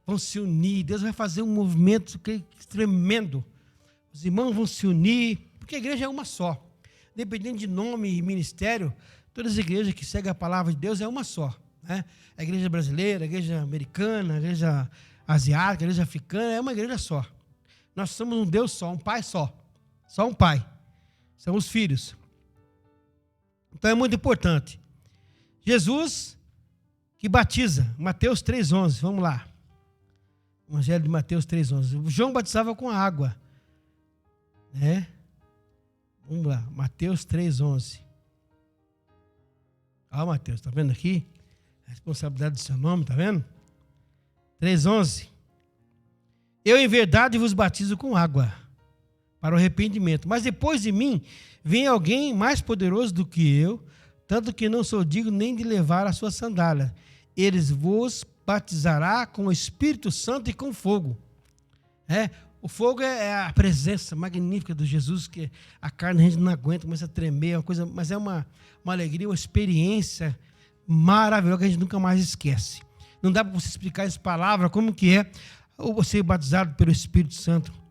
vão se unir, Deus vai fazer um movimento tremendo. Os irmãos vão se unir, porque a igreja é uma só. Dependendo de nome e ministério, todas as igrejas que seguem a palavra de Deus é uma só. Né? A igreja brasileira, a igreja americana, a igreja asiática, a igreja africana, é uma igreja só. Nós somos um Deus só, um Pai só. Só um Pai. São os filhos. Então é muito importante. Jesus que batiza, Mateus 3,11, vamos lá. Evangelho de Mateus 3,11. João batizava com água. Né? Vamos lá, Mateus 3,11. Ó, Mateus, está vendo aqui? A responsabilidade do seu nome, está vendo? 3,11. Eu em verdade vos batizo com água para o arrependimento. Mas depois de mim, vem alguém mais poderoso do que eu, tanto que não sou digno nem de levar a sua sandália. Ele vos batizará com o Espírito Santo e com fogo. O fogo é a presença magnífica de Jesus, que a carne a gente não aguenta, começa a tremer, é uma coisa, mas é uma alegria, uma experiência maravilhosa que a gente nunca mais esquece. Não dá para você explicar essa palavra, como que é ser batizado pelo Espírito Santo.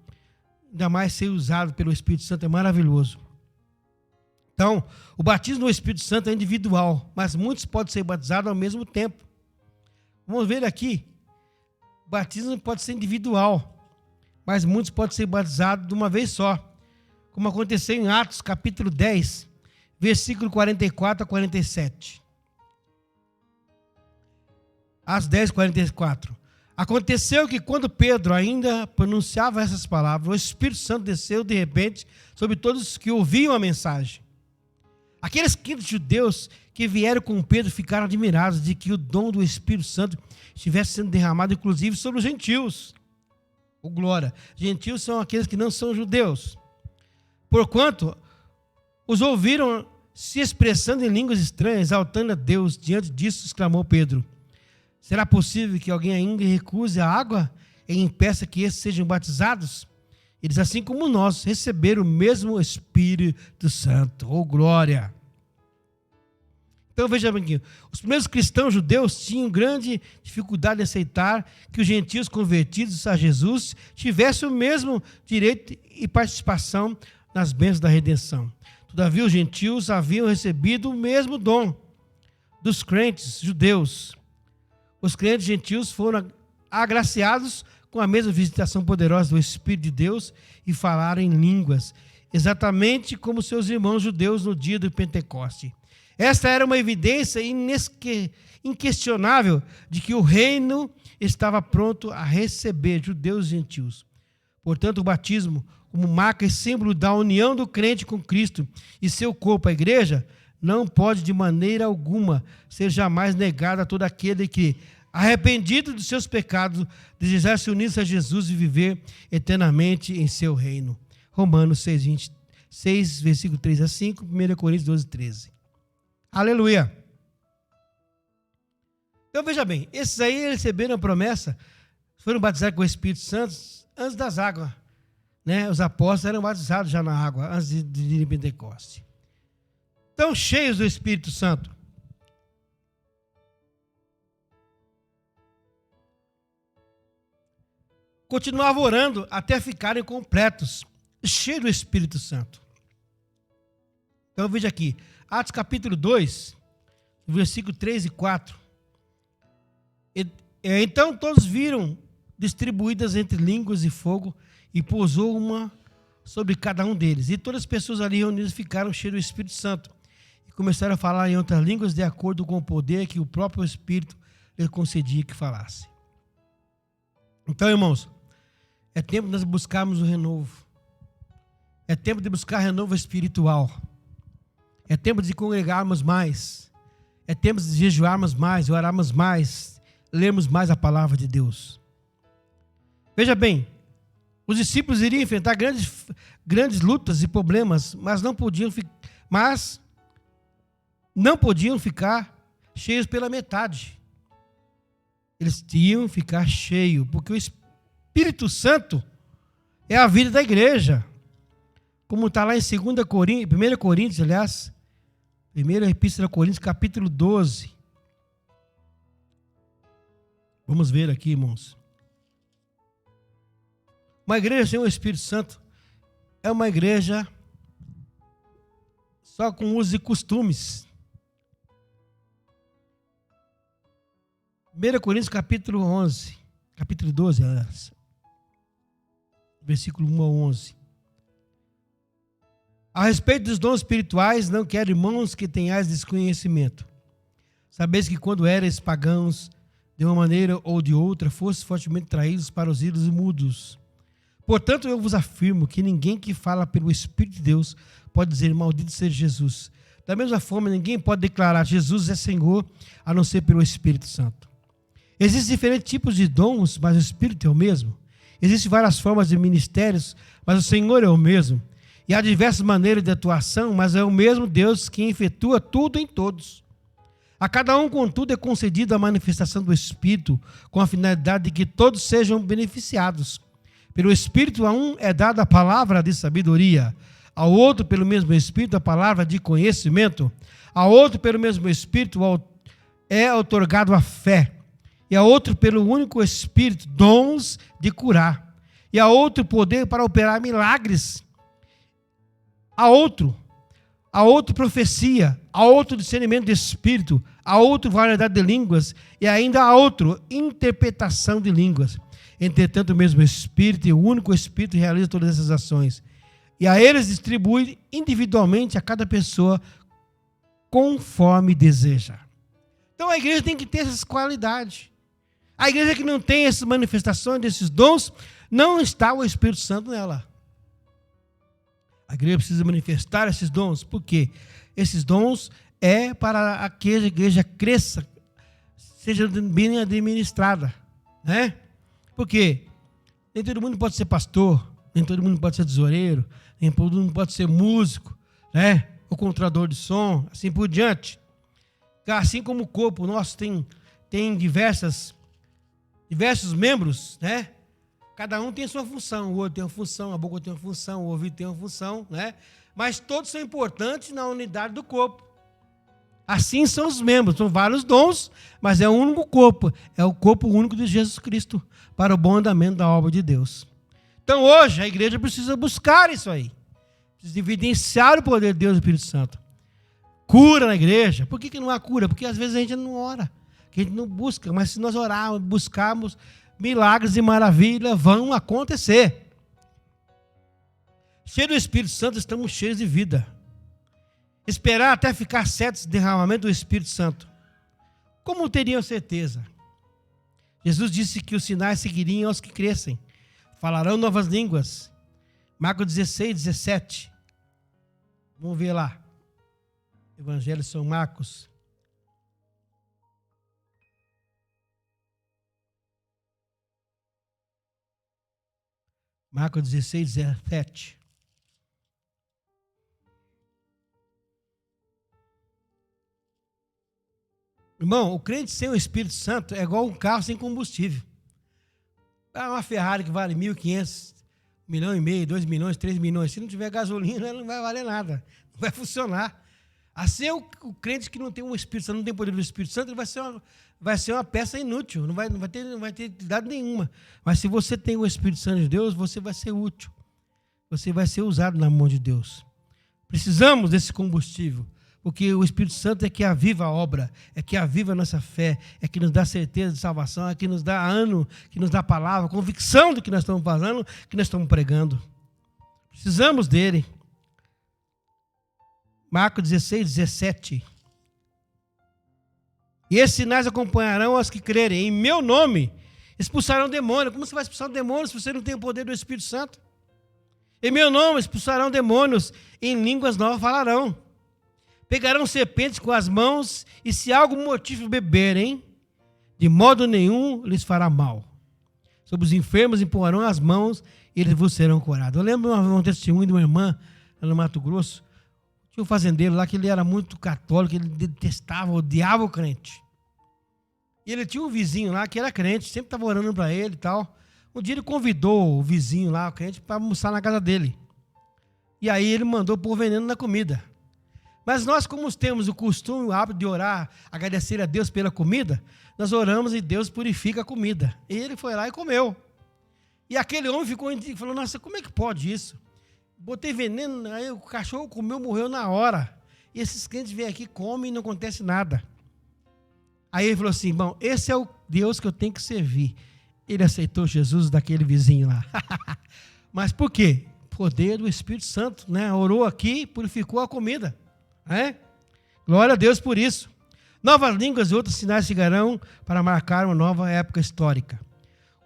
Ainda mais ser usado pelo Espírito Santo, é maravilhoso. Então, o batismo no Espírito Santo é individual, mas muitos podem ser batizados ao mesmo tempo. Vamos ver aqui. O batismo pode ser individual, mas muitos podem ser batizados de uma vez só. Como aconteceu em Atos, capítulo 10, versículo 44 a 47. Atos 10, 44. Aconteceu que quando Pedro ainda pronunciava essas palavras, o Espírito Santo desceu de repente sobre todos os que ouviam a mensagem. Aqueles 500 judeus que vieram com Pedro ficaram admirados de que o dom do Espírito Santo estivesse sendo derramado, inclusive, sobre os gentios. Oh, glória! Gentios são aqueles que não são judeus. Porquanto os ouviram se expressando em línguas estranhas, exaltando a Deus. Diante disso, exclamou Pedro: será possível que alguém ainda recuse a água e impeça que esses sejam batizados? Eles, assim como nós, receberam o mesmo Espírito Santo. Oh, glória! Então, veja bem aqui. Os primeiros cristãos judeus tinham grande dificuldade em aceitar que os gentios convertidos a Jesus tivessem o mesmo direito e participação nas bênçãos da redenção. Todavia, os gentios haviam recebido o mesmo dom dos crentes judeus. Os crentes gentios foram agraciados com a mesma visitação poderosa do Espírito de Deus e falaram em línguas, exatamente como seus irmãos judeus no dia do Pentecoste. Esta era uma evidência inquestionável de que o reino estava pronto a receber judeus e gentios. Portanto, o batismo, como marca e símbolo da união do crente com Cristo e seu corpo, a igreja, não pode de maneira alguma ser jamais negado a todo aquele que, arrependido dos seus pecados, desejar se unir a Jesus e viver eternamente em seu reino. Romanos 6, versículo 3 a 5, 1 Coríntios 12, 13. Aleluia! Então veja bem, esses aí receberam a promessa, foram batizados com o Espírito Santo antes das águas. Né? Os apóstolos eram batizados já na água, antes de ir em Pentecoste. Estão cheios do Espírito Santo. Continuavam orando até ficarem completos, cheios do Espírito Santo. Então veja aqui, Atos capítulo 2, versículo 3 e 4. Então todos viram distribuídas entre línguas e fogo, e pousou uma sobre cada um deles. E todas as pessoas ali reunidas ficaram cheias do Espírito Santo, e começaram a falar em outras línguas de acordo com o poder que o próprio Espírito lhes concedia que falasse. Então, irmãos, é tempo de nós buscarmos o renovo. É tempo de buscar renovo espiritual. É tempo de congregarmos mais. É tempo de jejuarmos mais, orarmos mais, lermos mais a palavra de Deus. Veja bem, os discípulos iriam enfrentar grandes lutas e problemas, mas não podiam ficar cheios pela metade. Eles tinham que ficar cheios, porque o Espírito Santo é a vida da igreja. Como está lá em 1 Coríntios, aliás, 1 Epístola a Coríntios, capítulo 12. Vamos ver aqui, irmãos. Uma igreja sem o Espírito Santo é uma igreja só com usos e costumes. 1 Coríntios capítulo 12, versículo 1 a 11. A respeito dos dons espirituais, não quero, irmãos, que tenhais desconhecimento. Sabeis que quando erais pagãos, de uma maneira ou de outra, fostes fortemente traídos para os ídolos mudos. Portanto, eu vos afirmo que ninguém que fala pelo Espírito de Deus pode dizer, maldito seja Jesus. Da mesma forma, ninguém pode declarar Jesus é Senhor, a não ser pelo Espírito Santo. Existem diferentes tipos de dons, mas o Espírito é o mesmo. Existem várias formas de ministérios, mas o Senhor é o mesmo. E há diversas maneiras de atuação, mas é o mesmo Deus que efetua tudo em todos. A cada um, contudo, é concedida a manifestação do Espírito, com a finalidade de que todos sejam beneficiados. Pelo Espírito, a um é dada a palavra de sabedoria, ao outro, pelo mesmo Espírito, a palavra de conhecimento, ao outro, pelo mesmo Espírito, é outorgado a fé, e a outro, pelo único Espírito, dons de curar, e a outro, poder para operar milagres, a outro profecia, a outro discernimento de espírito, a outro variedade de línguas, e ainda a outro interpretação de línguas. Entretanto, o mesmo Espírito e o único Espírito realiza todas essas ações. E a eles distribui individualmente a cada pessoa conforme deseja. Então a igreja tem que ter essas qualidades. A igreja que não tem essas manifestações desses dons, não está o Espírito Santo nela. A igreja precisa manifestar esses dons. Por quê? Esses dons é para que a igreja cresça, seja bem administrada, né? Porque nem todo mundo pode ser pastor, nem todo mundo pode ser tesoureiro, nem todo mundo pode ser músico, né? Ou controlador de som, assim por diante. Assim como o corpo nosso tem diversos membros, né? Cada um tem sua função, o outro tem uma função, a boca tem uma função, o ouvido tem uma função, né? Mas todos são importantes na unidade do corpo. Assim são os membros, são vários dons, mas é um único corpo, é o corpo único de Jesus Cristo, para o bom andamento da obra de Deus. Então hoje a igreja precisa buscar isso aí, precisa evidenciar o poder de Deus e do Espírito Santo. Cura na igreja. Por que não há cura? Porque às vezes a gente não ora, que a gente não busca, mas se nós orarmos, buscarmos, milagres e maravilhas vão acontecer. Cheio do Espírito Santo, estamos cheios de vida. esperar até ficar certo esse derramamento do Espírito Santo. Como teriam certeza? Jesus disse que os sinais seguiriam aos que crescem. Falarão novas línguas. Marcos 16, 17. Vamos ver lá. Evangelho de São Marcos. Marcos 16, 17. Irmão, o crente sem o Espírito Santo é igual um carro sem combustível. Uma Ferrari que vale 1.500, 1,5 milhão, 2 milhões, 3 milhões. Se não tiver gasolina, ela não vai valer nada. Não vai funcionar. Assim é o crente que não tem o Espírito Santo, não tem o poder do Espírito Santo, ele vai ser uma peça inútil, não vai ter utilidade nenhuma. Mas se você tem o Espírito Santo de Deus, você vai ser útil. Você vai ser usado na mão de Deus. Precisamos desse combustível, porque o Espírito Santo é que aviva a obra, é que aviva a nossa fé, é que nos dá certeza de salvação, é que nos dá ânimo, que nos dá palavra, convicção do que nós estamos fazendo, que nós estamos pregando. Precisamos dele. Marcos 16, 17. E esses sinais acompanharão os que crerem. Em meu nome expulsarão demônios. Como você vai expulsar um demônio se você não tem o poder do Espírito Santo? Em meu nome expulsarão demônios. Em línguas novas falarão. Pegarão serpentes com as mãos. E se algo mortífero beberem, de modo nenhum lhes fará mal. Sobre os enfermos imporão as mãos e eles vos serão curados. Eu lembro um testemunho de uma irmã lá no Mato Grosso. Tinha um fazendeiro lá que ele era muito católico, ele detestava, odiava o crente. E ele tinha um vizinho lá que era crente, sempre estava orando para ele e tal. Um dia ele convidou o vizinho lá, o crente, para almoçar na casa dele. E aí ele mandou pôr veneno na comida. Mas nós, como temos o costume, o hábito de orar, agradecer a Deus pela comida, nós oramos e Deus purifica a comida. E ele foi lá e comeu. E aquele homem falou, nossa, como é que pode isso? Botei veneno, aí o cachorro comeu, morreu na hora. E esses crentes vêm aqui, comem e não acontece nada. Aí ele falou assim, bom, esse é o Deus que eu tenho que servir. Ele aceitou Jesus daquele vizinho lá. Mas por quê? Poder do Espírito Santo, né? Orou aqui, purificou a comida. Né? Glória a Deus por isso. Novas línguas e outros sinais chegarão para marcar uma nova época histórica.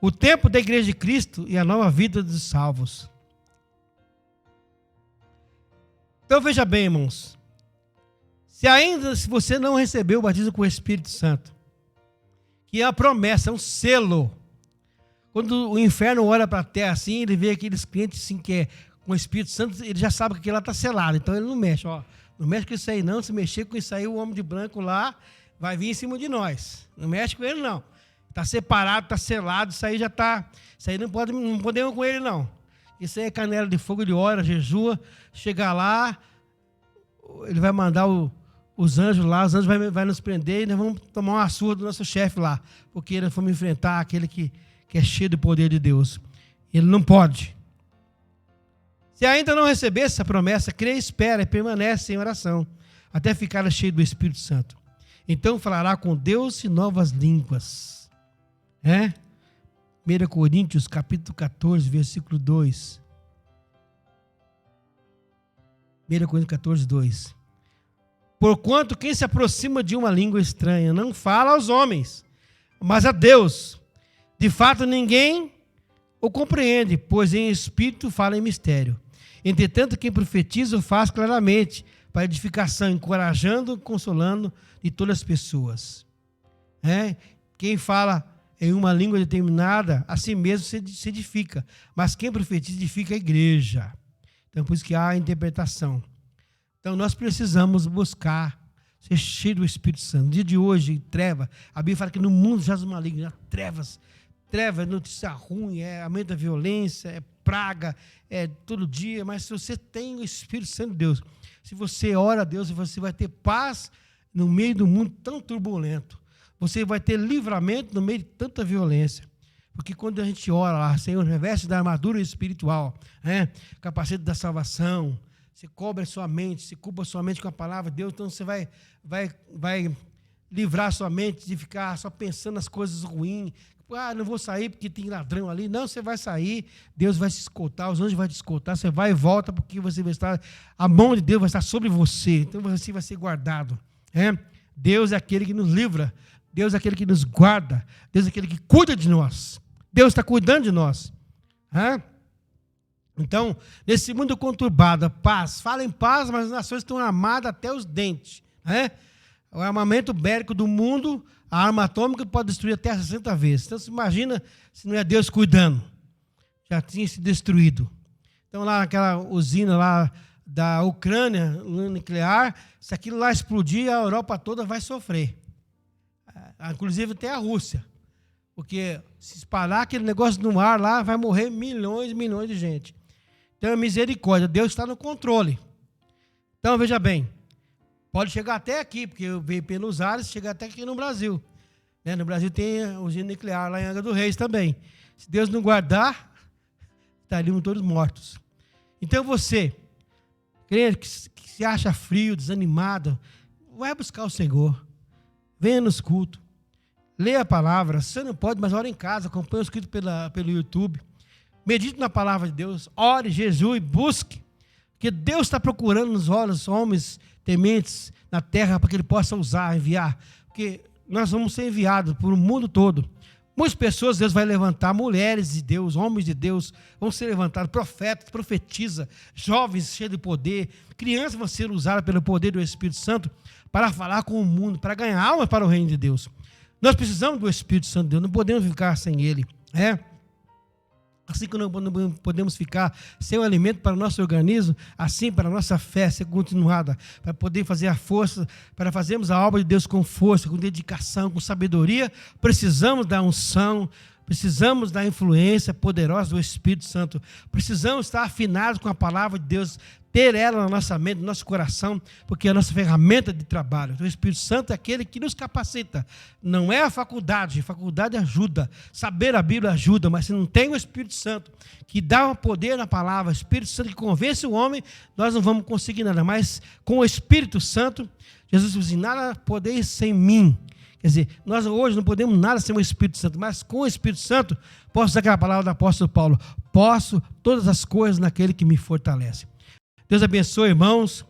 O tempo da Igreja de Cristo e a nova vida dos salvos. Então veja bem, irmãos, se você não recebeu o batismo com o Espírito Santo, que é a promessa, é um selo, quando o inferno olha para a terra assim, ele vê aqueles crentes assim, que é com o Espírito Santo, ele já sabe que aquilo lá está selado, então ele não mexe, não mexe com isso aí não, se mexer com isso aí, o homem de branco lá vai vir em cima de nós, não mexe com ele não, está separado, está selado, isso aí já está, isso aí não podemos com ele não. Isso aí é canela de fogo, ele ora, jejua, chega lá, ele vai mandar os anjos lá, os anjos vai nos prender e nós vamos tomar uma surra do nosso chefe lá, porque nós vamos enfrentar aquele que é cheio do poder de Deus. Ele não pode. Se ainda não receber essa promessa, crê, espera e permanece em oração, até ficar cheio do Espírito Santo. Então falará com Deus em novas línguas. 1 Coríntios, capítulo 14, versículo 2. 1 Coríntios 14, 2. Porquanto quem se aproxima de uma língua estranha não fala aos homens, mas a Deus. De fato, ninguém o compreende, pois em espírito fala em mistério. Entretanto, quem profetiza o faz claramente, para edificação, encorajando, consolando de todas as pessoas. Quem fala em uma língua determinada, a si mesmo se edifica. Mas quem profetiza edifica a igreja. Então, por isso que há a interpretação. Então, nós precisamos buscar ser cheio do Espírito Santo. No dia de hoje, treva, a Bíblia fala que no mundo jaz o maligno, trevas, notícia ruim, é aumento da violência, é praga, é todo dia. Mas se você tem o Espírito Santo de Deus, se você ora a Deus, você vai ter paz no meio do mundo tão turbulento. Você vai ter livramento no meio de tanta violência. Porque quando a gente ora lá, Senhor, reveste da armadura espiritual, capacete da salvação, você cobre a sua mente, você culpa a sua mente com a palavra de Deus, então você vai livrar a sua mente de ficar só pensando nas coisas ruins, não vou sair porque tem ladrão ali. Não, você vai sair, Deus vai se escoltar, os anjos vão te escoltar, você vai e volta, porque você vai estar, a mão de Deus vai estar sobre você, então você vai ser guardado. Deus é aquele que nos livra, Deus é aquele que nos guarda, Deus é aquele que cuida de nós, Deus está cuidando de nós. Então, nesse mundo conturbado, paz, fala em paz, mas as nações estão armadas até os dentes. O armamento bélico do mundo, a arma atômica pode destruir até 60 vezes. Então, você imagina se não é Deus cuidando. Já tinha se destruído. Então, lá naquela usina lá da Ucrânia, nuclear, se aquilo lá explodir, a Europa toda vai sofrer. Inclusive até a Rússia. Porque se espalhar aquele negócio no ar lá, vai morrer milhões e milhões de gente. Então, é misericórdia. Deus está no controle. Então, veja bem. Pode chegar até aqui, porque eu veio pelos ares, chega até aqui no Brasil. No Brasil tem a usina nuclear lá em Angra dos Reis também. Se Deus não guardar, estariam todos mortos. Então você, crente que se acha frio, desanimado, vai buscar o Senhor. Venha nos cultos. Leia a palavra. Se você não pode, mas ore em casa. Acompanhe o escrito pelo YouTube. Medite na palavra de Deus. Ore, jejue, busque. Porque Deus está procurando nos olhos homens tementes na terra para que Ele possa usar, enviar. Porque nós vamos ser enviados por o mundo todo. Muitas pessoas Deus vai levantar, mulheres de Deus, homens de Deus, vão ser levantados, profetas, profetiza, jovens cheios de poder, crianças vão ser usadas pelo poder do Espírito Santo para falar com o mundo, para ganhar almas para o reino de Deus. Nós precisamos do Espírito Santo de Deus, não podemos ficar sem Ele. Assim que não podemos ficar sem o alimento para o nosso organismo, assim para a nossa fé ser continuada, para poder fazer a força, para fazermos a obra de Deus com força, com dedicação, com sabedoria, precisamos da unção, precisamos da influência poderosa do Espírito Santo, precisamos estar afinados com a palavra de Deus, ter ela na nossa mente, no nosso coração, porque é a nossa ferramenta de trabalho. Então, o Espírito Santo é aquele que nos capacita. Não é a faculdade ajuda, saber a Bíblia ajuda, mas se não tem o Espírito Santo que dá poder na palavra, o Espírito Santo que convence o homem, nós não vamos conseguir nada. Mas com o Espírito Santo, Jesus disse assim, nada podeis sem mim. Quer dizer, nós hoje não podemos nada sem o Espírito Santo, mas com o Espírito Santo, posso usar aquela palavra do apóstolo Paulo, posso todas as coisas naquele que me fortalece. Deus abençoe, irmãos.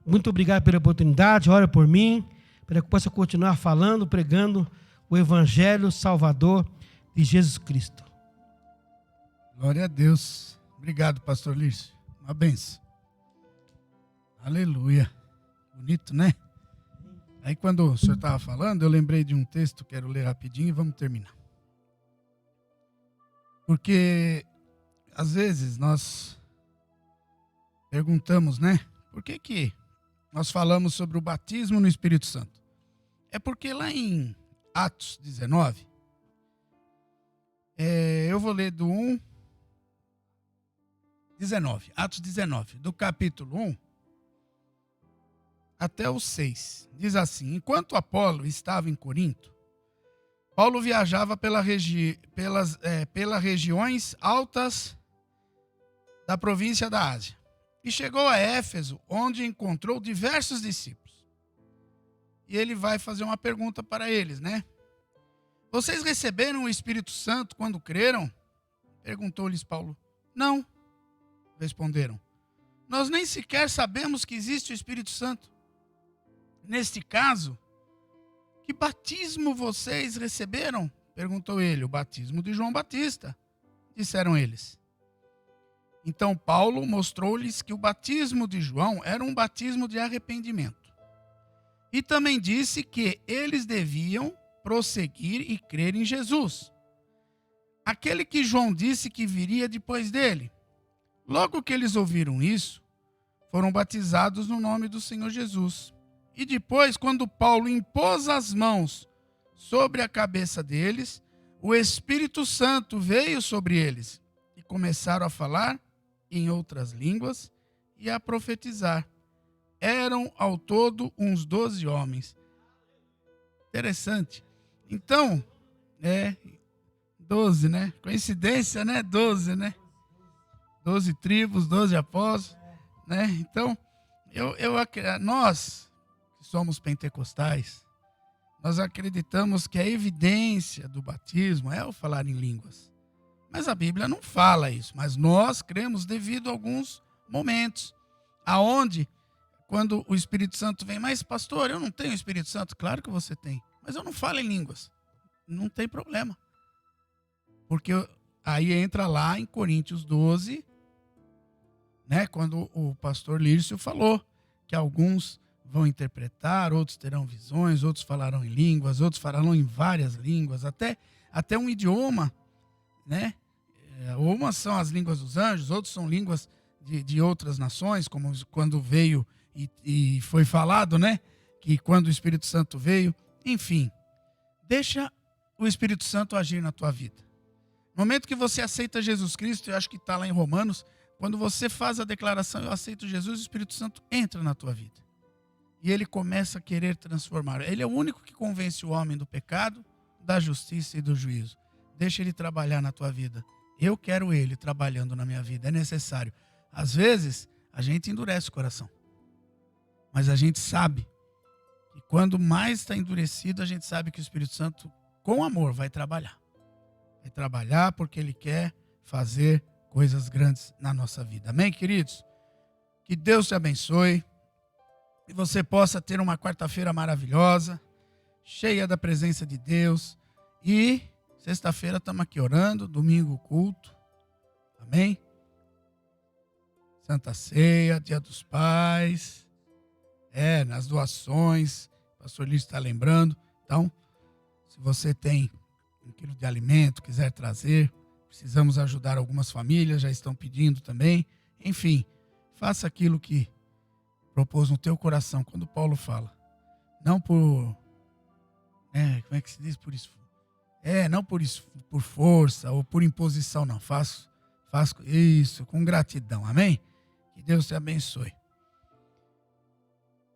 Muito obrigado pela oportunidade. Ora por mim, para que eu possa continuar falando, pregando o Evangelho Salvador de Jesus Cristo. Glória a Deus. Obrigado, pastor Lício. Uma benção. Aleluia. Bonito, né? Aí quando o senhor estava falando, eu lembrei de um texto, quero ler rapidinho e vamos terminar. Porque, às vezes, nós perguntamos, né? Por que nós falamos sobre o batismo no Espírito Santo? É porque lá em Atos 19, eu vou ler do 19, Atos 19, do capítulo 1 até o 6. Diz assim, enquanto Apolo estava em Corinto, Paulo viajava pelas regiões altas da província da Ásia. E chegou a Éfeso, onde encontrou diversos discípulos. E ele vai fazer uma pergunta para eles, né? Vocês receberam o Espírito Santo quando creram? Perguntou-lhes Paulo. Não, responderam. Nós nem sequer sabemos que existe o Espírito Santo. Neste caso, que batismo vocês receberam? Perguntou ele. O batismo de João Batista, disseram eles. Então Paulo mostrou-lhes que o batismo de João era um batismo de arrependimento. E também disse que eles deviam prosseguir e crer em Jesus, aquele que João disse que viria depois dele. Logo que eles ouviram isso, foram batizados no nome do Senhor Jesus. E depois, quando Paulo impôs as mãos sobre a cabeça deles, o Espírito Santo veio sobre eles e começaram a falar em outras línguas e a profetizar. Eram ao todo uns 12 homens. Interessante. Então, 12, né? Coincidência, né? 12, né? 12 tribos, 12 apóstolos, né? Então, nós que somos pentecostais, Nós acreditamos que a evidência do batismo é o falar em línguas. Mas a Bíblia não fala isso. Mas nós cremos devido a alguns momentos. Aonde, quando o Espírito Santo vem, mas pastor, eu não tenho Espírito Santo. Claro que você tem. Mas eu não falo em línguas. Não tem problema. Porque aí entra lá em Coríntios 12, né, quando o pastor Lírcio falou que alguns vão interpretar, outros terão visões, outros falarão em línguas, outros falarão em várias línguas, até um idioma, né? Umas são as línguas dos anjos, outros são línguas de outras nações, como quando veio e foi falado, né? Que quando o Espírito Santo veio, enfim, deixa o Espírito Santo agir na tua vida. No momento que você aceita Jesus Cristo, eu acho que está lá em Romanos, quando você faz a declaração, eu aceito Jesus, o Espírito Santo entra na tua vida. E ele começa a querer transformar. Ele é o único que convence o homem do pecado, da justiça e do juízo. Deixa ele trabalhar na tua vida. Eu quero ele trabalhando na minha vida. É necessário. Às vezes, a gente endurece o coração. Mas a gente sabe que quando mais está endurecido, a gente sabe que o Espírito Santo, com amor, vai trabalhar. Vai trabalhar porque ele quer fazer coisas grandes na nossa vida. Amém, queridos? Que Deus te abençoe. Que você possa ter uma quarta-feira maravilhosa, cheia da presença de Deus. E sexta-feira estamos aqui orando, domingo culto. Amém? Santa Ceia, Dia dos Pais. Nas doações. O pastor Lício está lembrando. Então, se você tem 1 quilo de alimento, quiser trazer, precisamos ajudar algumas famílias, já estão pedindo também. Enfim, faça aquilo que propôs no teu coração, quando Paulo fala, não por, como é que se diz por isso? Não por isso, por força ou por imposição, não. Faço isso com gratidão, amém? Que Deus te abençoe.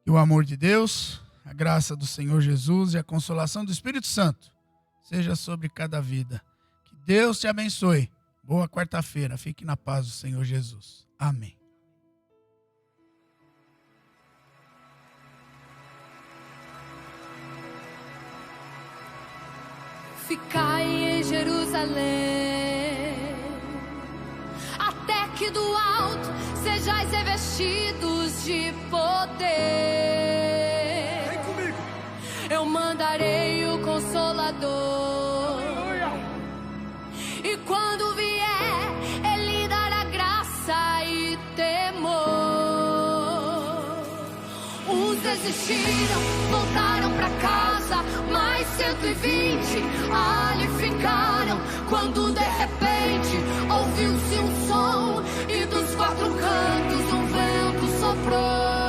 Que o amor de Deus, a graça do Senhor Jesus e a consolação do Espírito Santo seja sobre cada vida. Que Deus te abençoe. Boa quarta-feira. Fique na paz do Senhor Jesus. Amém. Ficai em Jerusalém, até que do alto sejais revestidos de poder. Vem comigo. Eu mandarei o Consolador. Aleluia. E quando vier, Ele dará graça e temor. Uns desistiram, voltaram pra casa, mais 120 ali ficaram, quando de repente ouviu-se um som e dos quatro cantos um vento soprou.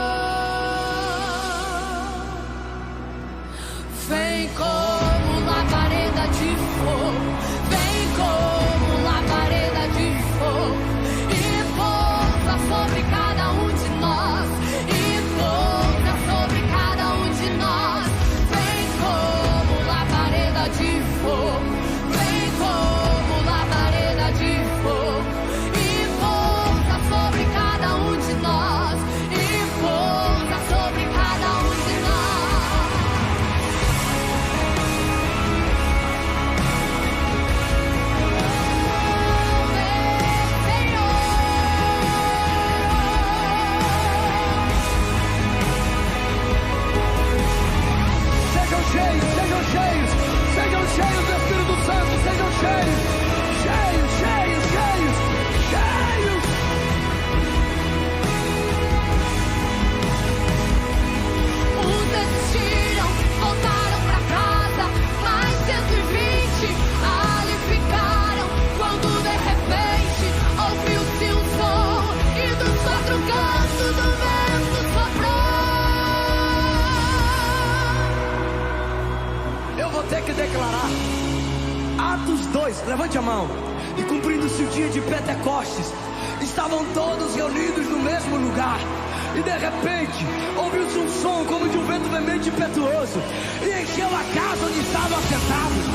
Vem como labareda de fogo, vem como labareda de fogo, e pousa sobre cada um de nós, e pousa sobre cada um de nós. Vem como labareda de fogo, vem como labareda de fogo, e pousa sobre cada um de nós, e pousa sobre cada um de nós. Sejam cheios do Espírito Santo, sejam cheios. Uns desistiram, voltaram pra casa, mais 120 ali ficaram, quando de repente ouviu-se um som e dos quatro cantos do vento soprou. Eu vou ter que declarar. Atos 2, levante a mão. E cumprindo-se o dia de Pentecostes, estavam todos reunidos no mesmo lugar. E de repente, ouviu-se um som como de um vento veemente e impetuoso, e encheu a casa onde estavam assentados.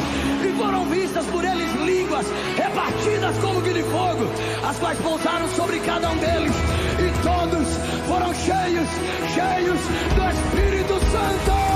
E foram vistas por eles línguas repartidas como que de fogo, as quais pousaram sobre cada um deles. E todos foram cheios do Espírito Santo.